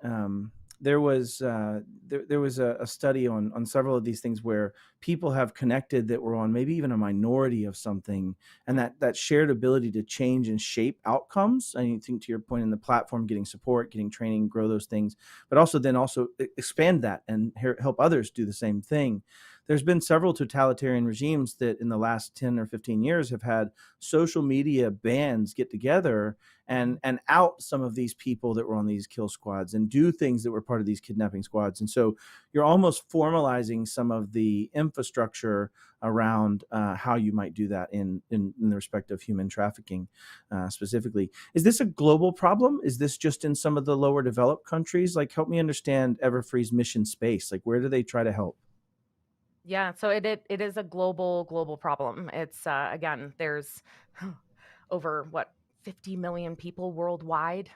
B: There was a study on several of these things where people have connected that were on maybe even a minority of something, and that shared ability to change and shape outcomes. And you think, to your point, in the platform, getting support, getting training, grow those things, but also expand that and help others do the same thing. There's been several totalitarian regimes that in the last 10 or 15 years have had social media bands get together and out some of these people that were on these kill squads and do things that were part of these kidnapping squads. And so you're almost formalizing some of the infrastructure around how you might do that in the respect of human trafficking specifically. Is this a global problem? Is this just in some of the lower developed countries? Like, help me understand Everfree's mission space. Like, where do they try to help?
F: Yeah, so it is a global problem. It's again, there's over what 50 million people worldwide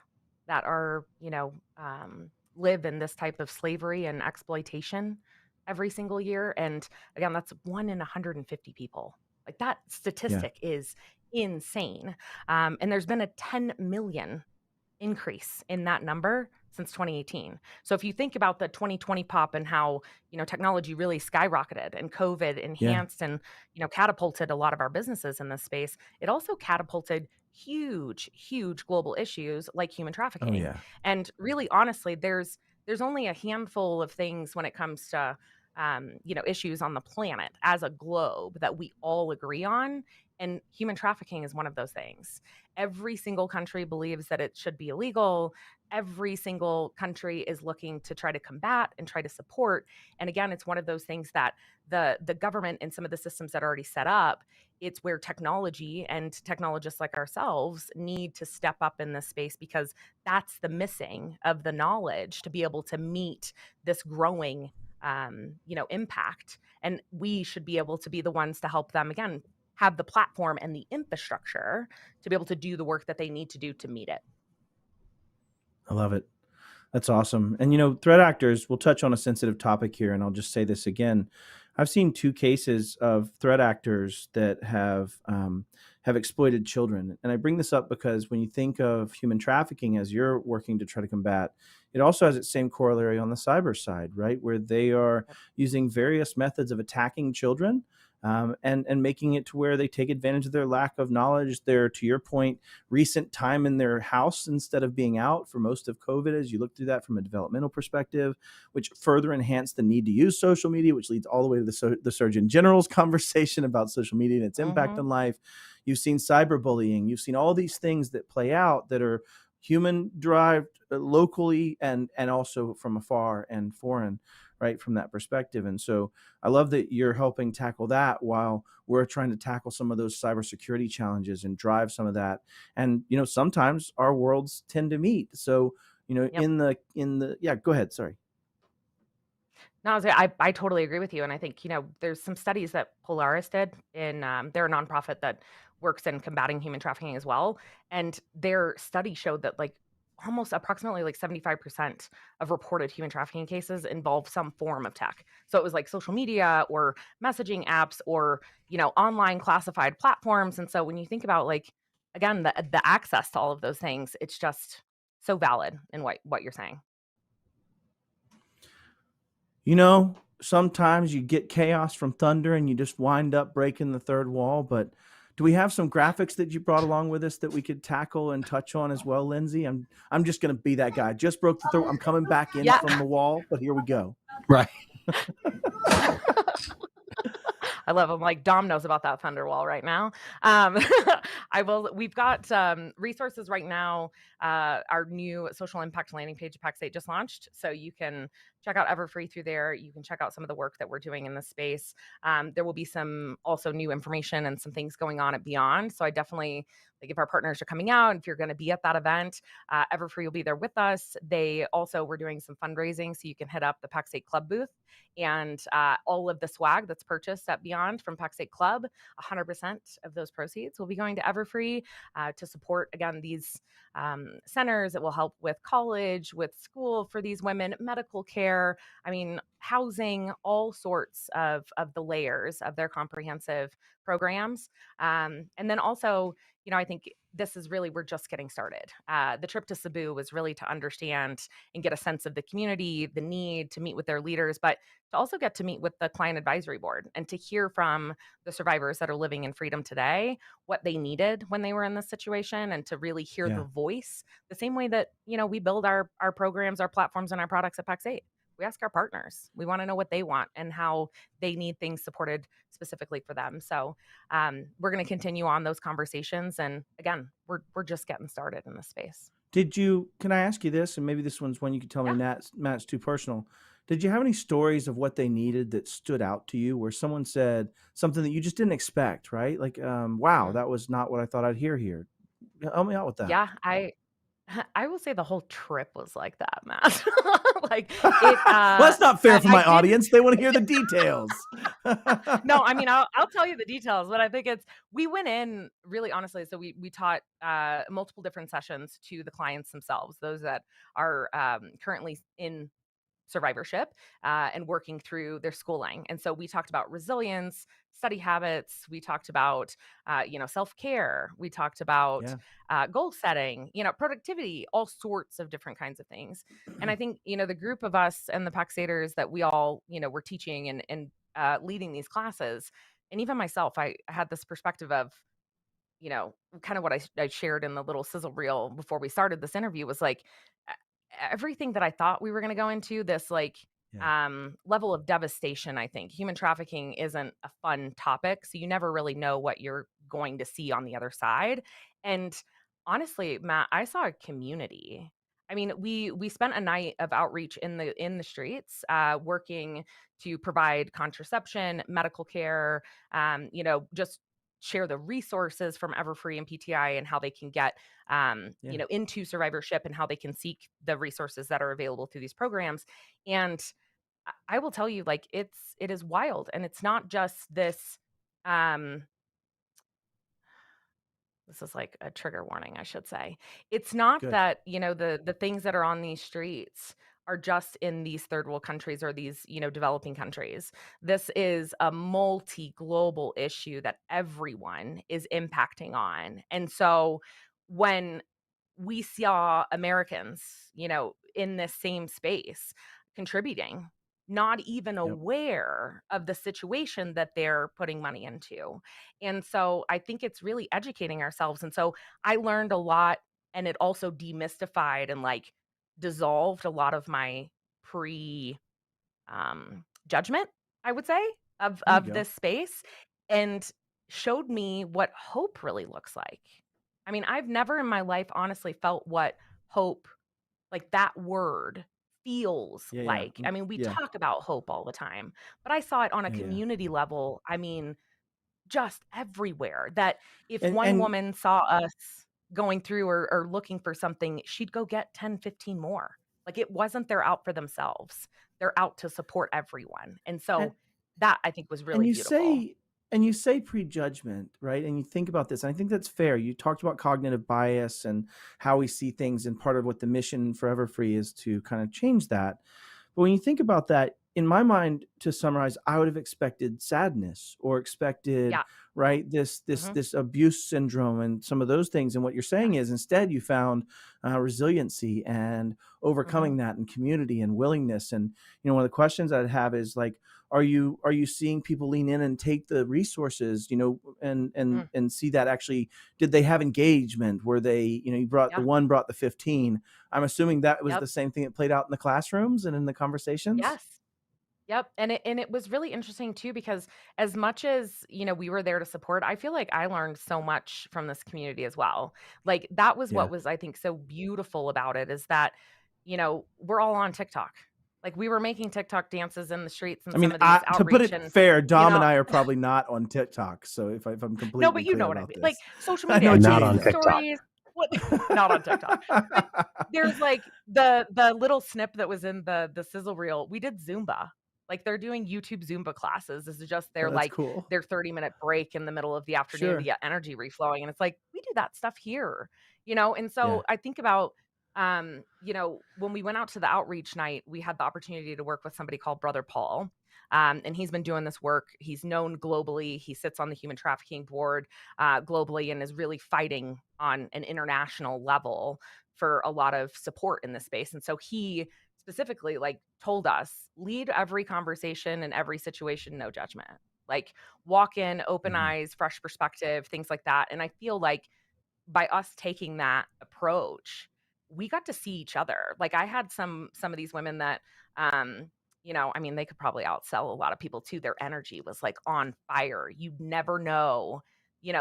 F: that are live in this type of slavery and exploitation every single year, and again, that's 1 in 150 people. Like, that
B: Yeah.
F: statistic is insane. And there's been a 10 million increase in that number since 2018. So if you think about the 2020 pop and how, technology really skyrocketed and COVID
B: Yeah.
F: enhanced and, catapulted a lot of our businesses in this space, it also catapulted huge global issues like human
B: Oh,
F: trafficking.
B: yeah.
F: And really, honestly, there's only a handful of things when it comes to issues on the planet as a globe that we all agree on, and human trafficking is one of those things. Every single country believes that it should be illegal. Every single country is looking to try to combat and try to support. And again, it's one of those things that the government and some of the systems that are already set up, it's where technology and technologists like ourselves need to step up in this space, because that's the missing of the knowledge to be able to meet this growing impact. And we should be able to be the ones to help them, again, have the platform and the infrastructure to be able to do the work that they need to do to meet it.
B: I love it. That's awesome. And threat actors, we'll touch on a sensitive topic here, and I'll just say this again. I've seen 2 cases of threat actors that have exploited children. And I bring this up because when you think of human trafficking as you're working to try to combat, it also has its same corollary on the cyber side, right? Where they are using various methods of attacking children, and making it to where they take advantage of their lack of knowledge, their, to your point, recent time in their house instead of being out for most of COVID, as you look through that from a developmental perspective, which further enhanced the need to use social media, which leads all the way to the Surgeon General's conversation about social media and its impact on life. You've seen cyberbullying. You've seen all these things that play out that are human derived locally and also from afar and foreign, right, from that perspective. And so I love that you're helping tackle that while we're trying to tackle some of those cybersecurity challenges and drive some of that. And sometimes our worlds tend to meet. So
F: Yep.
B: in the yeah, go ahead, sorry.
F: No, I totally agree with you. And I think, there's some studies that Polaris did in, they're a nonprofit that works in combating human trafficking as well. And their study showed that almost approximately 75% of reported human trafficking cases involve some form of tech. So it was like social media or messaging apps or, online classified platforms. And so when you think about again, the access to all of those things, it's just so valid in what you're saying.
B: Sometimes you get chaos from thunder and you just wind up breaking the third wall, but Do we have some graphics that you brought along with us that we could tackle and touch on as well, Lyndsey? I'm just going to be that guy. Just broke the throat. I'm coming back in
F: Yeah.
B: from the wall, but here we go.
A: Right.
F: I love them. Like Dom knows about that thunder wall right now. We've got resources right now. Our new social impact landing page at Pax8 just launched. So you can check out Everfree through there. You can check out some of the work that we're doing in this space. There will be some also new information and some things going on at Beyond. So I definitely, like, if our partners are coming out, if you're going to be at that event, Everfree will be there with us. We're doing some fundraising, so you can hit up the Pax8 Club booth, and all of the swag that's purchased at Beyond from Pax8 Club, 100% of those proceeds will be going to Everfree to support, again, these centers that will help with college, with school for these women, medical care, housing, all sorts of the layers of their comprehensive programs. And then also, I think this is really, we're just getting started. The trip to Cebu was really to understand and get a sense of the community, the need to meet with their leaders, but to also get to meet with the client advisory board and to hear from the survivors that are living in freedom today, what they needed when they were in this situation, and to really hear the voice, the same way that, we build our programs, our platforms, and our products at Pax8. We ask our partners. We want to know what they want and how they need things supported specifically for them. So we're going to continue on those conversations. And again, we're just getting started in this space.
B: Can I ask you this? And maybe this one's one you can tell me, Matt, it's too personal. Did you have any stories of what they needed that stood out to you, where someone said something that you just didn't expect, right? Like, wow, that was not what I thought I'd hear here. Help me out with that.
F: Yeah, I will say the whole trip was like that, Matt. Well,
B: that's not fair for my audience. They want to hear the details.
F: No, I'll tell you the details, but I think we went in really honestly. So we taught multiple different sessions to the clients themselves, those that are currently in survivorship and working through their schooling. And so we talked about resilience, study habits. We talked about, self-care. We talked about goal setting, productivity, all sorts of different kinds of things. And I think, the group of us and the Pax8ers that we all, were teaching and leading these classes, and even myself, I had this perspective of, kind of what I shared in the little sizzle reel before we started this interview was like, everything that I thought we were going to go into, this level of devastation. I think human trafficking isn't a fun topic, so you never really know what you're going to see on the other side. And honestly, Matt, I saw a community. We spent a night of outreach in the streets, working to provide contraception, medical care, just share the resources from Everfree and PTI and how they can get, into survivorship and how they can seek the resources that are available through these programs. And I will tell you, it is wild. And it's not just this, this is like a trigger warning, I should say. It's not that, the things that are on these streets are just in these third world countries or these, developing countries. This is a multi-global issue that everyone is impacting on. And so when we saw Americans, in this same space contributing, not even aware of the situation that they're putting money into. And so I think it's really educating ourselves. And so I learned a lot, and it also demystified and dissolved a lot of my judgment, I would say, of this space, and showed me what hope really looks like. I've never in my life honestly felt what hope, like that word, feels like. We talk about hope all the time, but I saw it on a community level. Just everywhere, that if one woman saw us going through or looking for something, she'd go get 10, 15 more. It wasn't they're out for themselves. They're out to support everyone. And so that I think was really beautiful.
B: You say prejudgment, right? And you think about this, and I think that's fair. You talked about cognitive bias and how we see things, and part of what the mission for Everfree is to kind of change that. But when you think about that, in my mind, to summarize, I would have expected sadness or expected, right, this abuse syndrome and some of those things. And what you're saying is instead you found resiliency and overcoming that, and community and willingness. And, one of the questions I'd have is are you seeing people lean in and take the resources, and see that actually, did they have engagement? Were they, you brought the one, brought the 15. I'm assuming that was the same thing that played out in the classrooms and in the conversations.
F: Yes. Yep. And it was really interesting too, because as much as, we were there to support, I feel like I learned so much from this community as well. Like that was
B: Yeah.
F: what was, I think, so beautiful about it, is that, we're all on TikTok. Like we were making TikTok dances in the streets and
B: I mean,
F: some of these
B: to put
F: outreach
B: it
F: and
B: fair, Dom and I are probably not on TikTok. So if I'm completely
F: no, but you
B: clear
F: know what I
B: about
F: mean.
B: this.
F: Like social
B: I know
F: media,
B: what you
A: Not on
B: mean.
A: TikTok.
F: stories. What? Not on TikTok. But there's like the little snip that was in the sizzle reel. We did Zumba. Like they're doing YouTube Zumba classes. This is just
B: Oh, that's
F: their
B: cool.
F: their 30-minute break in the middle of the afternoon
B: Sure.
F: to get energy reflowing. And it's like, we do that stuff here, And so
B: Yeah.
F: I think about, when we went out to the outreach night, we had the opportunity to work with somebody called Brother Paul. And he's been doing this work. He's known globally. He sits on the human trafficking board globally and is really fighting on an international level for a lot of support in this space. And so he specifically told us, lead every conversation in every situation, no judgment. Like walk in, open eyes, fresh perspective, things like that. And I feel like by us taking that approach, we got to see each other. Like I had some of these women that they could probably outsell a lot of people too. Their energy was like on fire. You'd never know,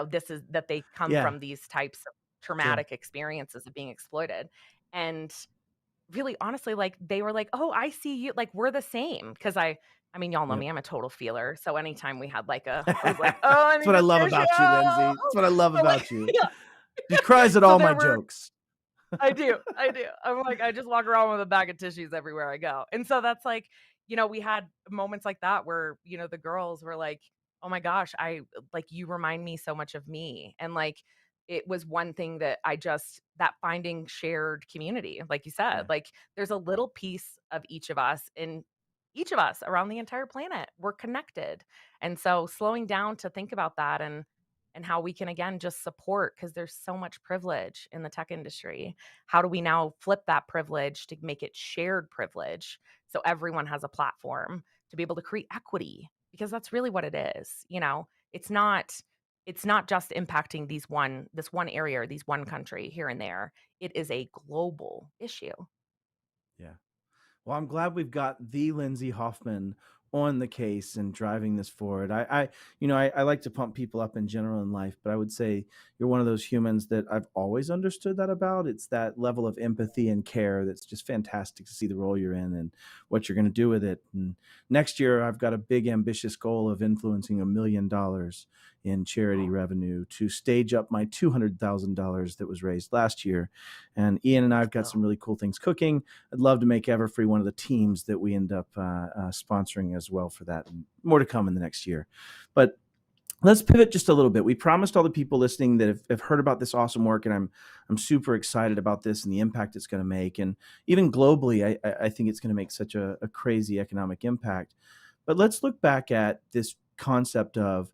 F: this is that they come
B: Yeah.
F: from these types of traumatic experiences of being exploited. And really honestly, like they were like, oh, I see you. Like we're the same. Cause y'all know
B: Yep.
F: me, I'm a total feeler. So anytime we had I was like, oh, I
B: That's what I love about you, Lyndsey. That's what I love about you.
F: Yeah.
B: She cries at
F: So
B: all
F: there
B: my
F: were-
B: jokes.
F: I do. I'm like, I just walk around with a bag of tissues everywhere I go. And so that's like, we had moments like that where, the girls were like, oh my gosh, you remind me so much of me. And it was one thing that that finding shared community, like you said,
B: Yeah.
F: there's a little piece of each of us around the entire planet. We're connected. And so slowing down to think about that and how we can, again, just support, because there's so much privilege in the tech industry. How do we now flip that privilege to make it shared privilege so everyone has a platform to be able to create equity? Because that's really what it is. It's not just impacting this one area or these one country here and there. It is a global issue.
B: Yeah. Well, I'm glad we've got the Lyndsey Hoffman on the case and driving this forward. I like to pump people up in general in life, but I would say you're one of those humans that I've always understood that about. It's that level of empathy and care that's just fantastic to see the role you're in and what you're going to do with it. And next year, I've got a big, ambitious goal of influencing $1 million in charity revenue to stage up my $200,000 that was raised last year. And Ian and I have got some really cool things cooking. I'd love to make Everfree one of the teams that we end up sponsoring as well for that, and more to come in the next year. But let's pivot just a little bit. We promised all the people listening that have heard about this awesome work, and I'm super excited about this and the impact it's going to make. And even globally, I think it's going to make such a crazy economic impact. But let's look back at this concept of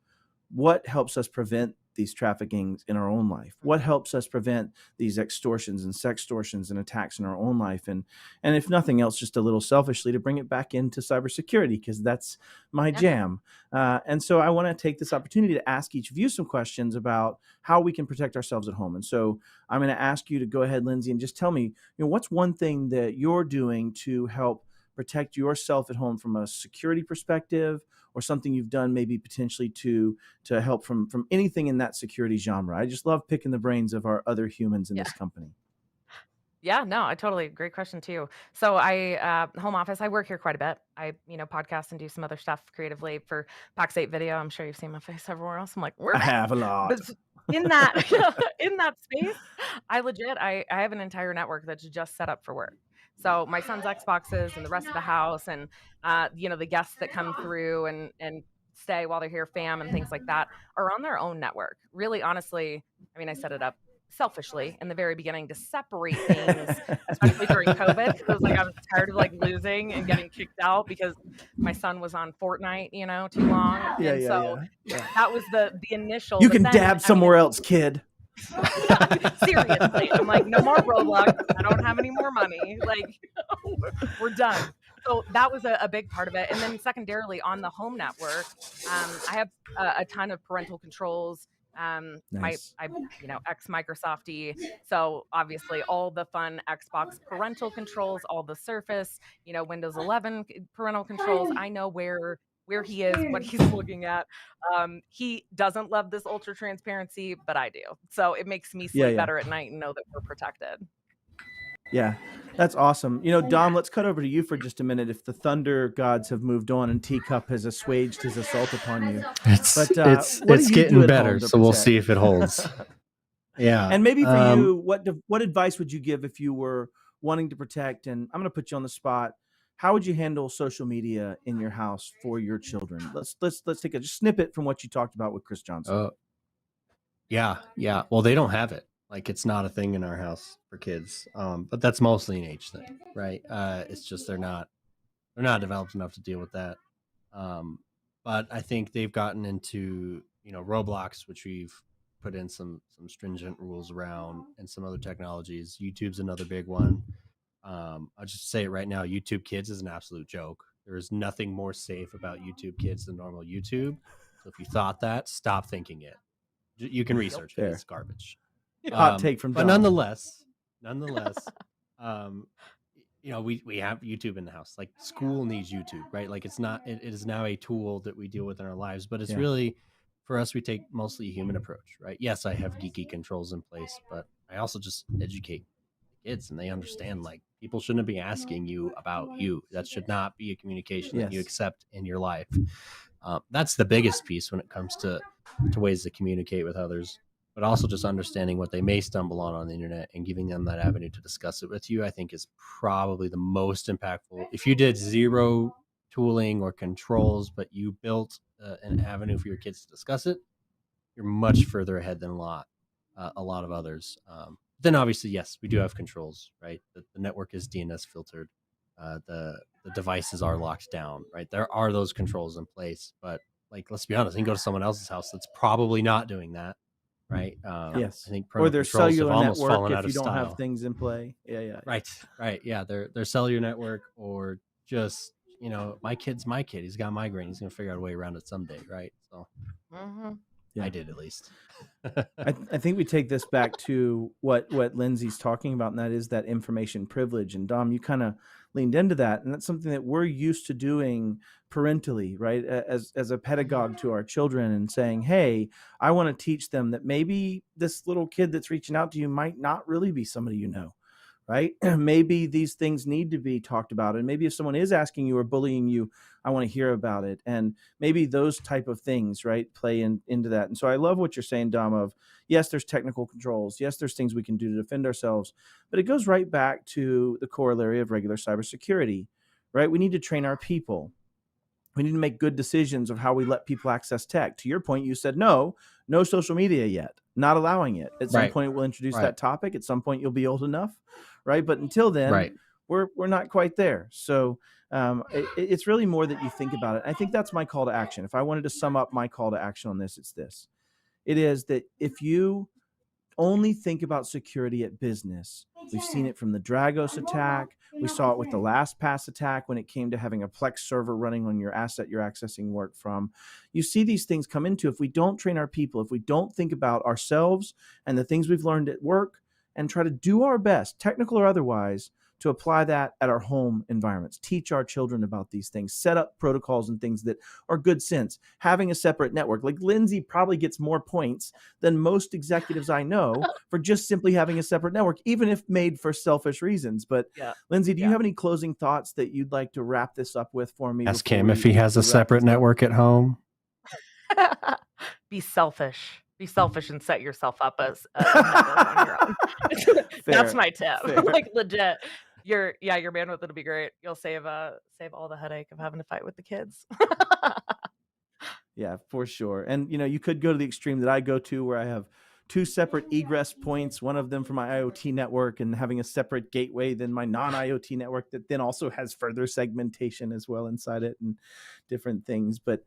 B: what helps us prevent these traffickings in our own life. What helps us prevent these extortions and sextortions and attacks in our own life? And if nothing else, just a little selfishly, to bring it back into cybersecurity, because that's my jam. And so I want to take this opportunity to ask each of you some questions about how we can protect ourselves at home. And so I'm going to ask you to go ahead, Lyndsey, and just tell me, what's one thing that you're doing to help protect yourself at home from a security perspective, or something you've done maybe potentially to help from anything in that security genre. I just love picking the brains of our other humans in this company.
F: Yeah, no, I totally, great question too. So I, home office, I work here quite a bit. I, podcast and do some other stuff creatively for Pax8 video. I'm sure you've seen my face everywhere else. I'm like, where?
B: I have a lot.
F: But in that, in that space, I have an entire network that's just set up for work. So my son's Xboxes and the rest of the house and, the guests that come through and stay while they're here, fam and things like that, are on their own network. Really, honestly, I set it up selfishly in the very beginning to separate things, especially during COVID, because I was like, I was tired of losing and getting kicked out because my son was on Fortnite, too long. That was the initial.
B: You can dab somewhere else, kid.
F: Seriously, I'm like, no more Roblox. I don't have any more money. We're done. So that was a big part of it. And then secondarily on the home network, I have a ton of parental controls.
B: Nice.
F: I ex Microsofty. So obviously all the fun Xbox parental controls, all the Surface, Windows 11 parental controls. I know where he is, what he's looking at. He doesn't love this ultra transparency, but I do. So it makes me sleep better at night and know that we're protected.
B: Yeah, that's awesome. Dom, let's cut over to you for just a minute. If the thunder gods have moved on and Teacup has assuaged his assault upon you,
A: it's getting better. So we'll see if it holds. Yeah.
B: And maybe for you, what advice would you give if you were wanting to protect? And I'm going to put you on the spot. How would you handle social media in your house for your children? Let's take a snippet from what you talked about with Chris Johnson.
A: Yeah. Well, they don't have it. Like, it's not a thing in our house for kids. But that's mostly an age thing, right? It's just they're not developed enough to deal with that. But I think they've gotten into Roblox, which we've put in some stringent rules around, and some other technologies. YouTube's another big one. I'll just say it right now. YouTube Kids is an absolute joke. There is nothing more safe about YouTube Kids than normal YouTube. So if you thought that, stop thinking it. You can research it. It's garbage.
B: Hot take from Dom.
A: But nonetheless, we have YouTube in the house. Like, school needs YouTube, right? Like, it is now a tool that we deal with in our lives, but it's really, for us, we take mostly a human approach, right? Yes, I have geeky controls in place, but I also just educate kids, and they understand, like, people shouldn't be asking you about you. That should not be a communication that you accept in your life. That's the biggest piece when it comes to ways to communicate with others, but also just understanding what they may stumble on the internet and giving them that avenue to discuss it with you, I think, is probably the most impactful. If you did zero tooling or controls, but you built an avenue for your kids to discuss it, you're much further ahead than a lot of others. Then obviously, yes, we do have controls, right? The network is DNS filtered. The devices are locked down, right? There are those controls in place, but, like, let's be honest, you can go to someone else's house that's probably not doing that, right?
B: Yes.
A: I think
B: or their cellular network if you don't
A: style.
B: have things in play. Yeah.
A: Right. Yeah, their cellular network, or just, my kid's my kid. He's got migraine. He's gonna figure out a way around it someday, right? So I did, at least.
B: I think we take this back to what Lyndsey's talking about, and that is that information privilege. And Dom, you kind of leaned into that, and that's something that we're used to doing parentally, right? As a pedagogue to our children, and saying, hey, I want to teach them that maybe this little kid that's reaching out to you might not really be somebody you know, right? Maybe these things need to be talked about. And maybe if someone is asking you or bullying you, I want to hear about it. And maybe those type of things, right, play into that. And so I love what you're saying, Dom, of, yes, there's technical controls. Yes, there's things we can do to defend ourselves. But it goes right back to the corollary of regular cybersecurity, right? We need to train our people. We need to make good decisions of how we let people access tech. To your point, you said, no social media yet, not allowing it. At some point, we'll introduce that topic. At some point, you'll be old enough, right? But until then, we're not quite there. So it's really more that you think about it. I think that's my call to action. If I wanted to sum up my call to action on this, it's this. It is that if you only think about security at business, we've seen it from the Dragos attack. We saw it with the LastPass attack when it came to having a Plex server running on your asset you're accessing work from. You see these things come into, if we don't train our people, if we don't think about ourselves and the things we've learned at work and try to do our best, technical or otherwise, to apply that at our home environments, teach our children about these things, set up protocols and things that are good sense, having a separate network. Like, Lyndsey probably gets more points than most executives I know for just simply having a separate network, even if made for selfish reasons. But Lyndsey, do you have any closing thoughts that you'd like to wrap this up with for me?
A: Ask him if he has a separate network at home.
F: Be selfish and set yourself up as a network on your own. That's my tip. Like, legit. Your bandwidth will be great. You'll save all the headache of having to fight with the kids.
B: Yeah, for sure. And you could go to the extreme that I go to, where I have two separate egress points, one of them for my IoT network, and having a separate gateway than my non-IoT network that then also has further segmentation as well inside it and different things. But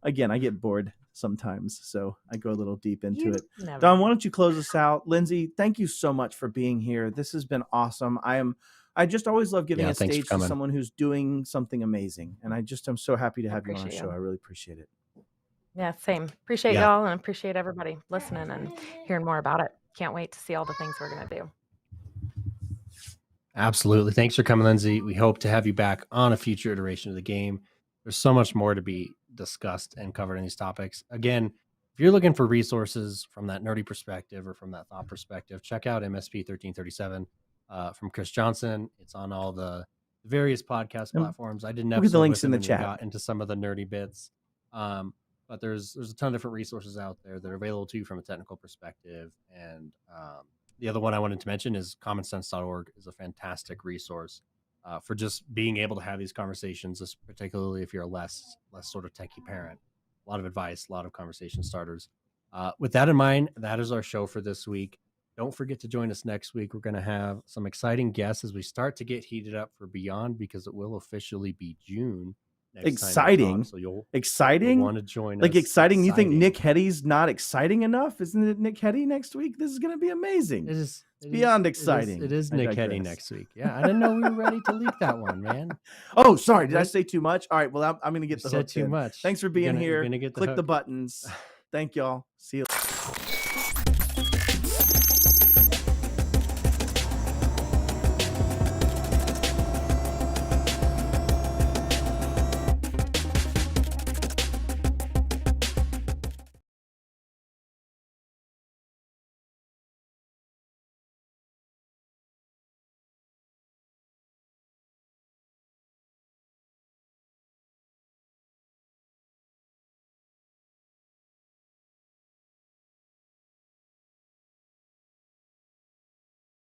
B: again, I get bored sometimes, so I go a little deep into it. Dom, why don't you close us out? Lyndsey, thank you so much for being here. This has been awesome. I I just always love giving
A: Yeah,
B: a
A: thanks for
B: stage to
A: coming.
B: someone who's doing something amazing. And I'm so happy to
F: I
B: have you on our
F: appreciate
B: show.
F: you.
B: I really appreciate it.
F: Yeah, same. Appreciate
A: Yeah.
F: y'all and appreciate everybody listening and hearing more about it. Can't wait to see all the things we're going to do.
A: Absolutely. Thanks for coming, Lyndsey. We hope to have you back on a future iteration of the game. There's so much more to be discussed and covered in these topics. Again, if you're looking for resources from that nerdy perspective or from that thought perspective, check out MSP 1337 from Chris Johnson. It's on all the various podcast
B: And
A: platforms. I did an
B: we'll get the
A: episode
B: links
A: with
B: in
A: him
B: the
A: and we
B: chat.
A: got into some of the nerdy bits. But there's a ton of different resources out there that are available to you from a technical perspective. And the other one I wanted to mention is commonsense.org is a fantastic resource for just being able to have these conversations, particularly if you're a less sort of techie parent. A lot of advice, a lot of conversation starters. With that in mind, that is our show for this week. Don't forget to join us next week. We're going to have some exciting guests as we start to get heated up for Beyond, because it will officially be June.
B: Exciting.
A: So you'll
B: Exciting.
A: want to join
B: Like
A: us.
B: exciting. You think Nick Hetty's not exciting enough? Isn't it Nick Hetty next week? This is going to be amazing.
A: It is.
B: It's beyond exciting.
A: It is
B: I
A: Nick Hetty
B: digress.
A: next week. Yeah, I didn't know we were ready to leak that one, man.
B: Oh, sorry. Did I
A: What?
B: say too much? All right. Well, I'm going to
A: You
B: get the
A: said
B: hook
A: too
B: then.
A: much.
B: Thanks for
A: You're
B: being
A: gonna- you're
B: here.
A: gonna get the
B: Click the
A: hook.
B: buttons. Thank y'all. See you.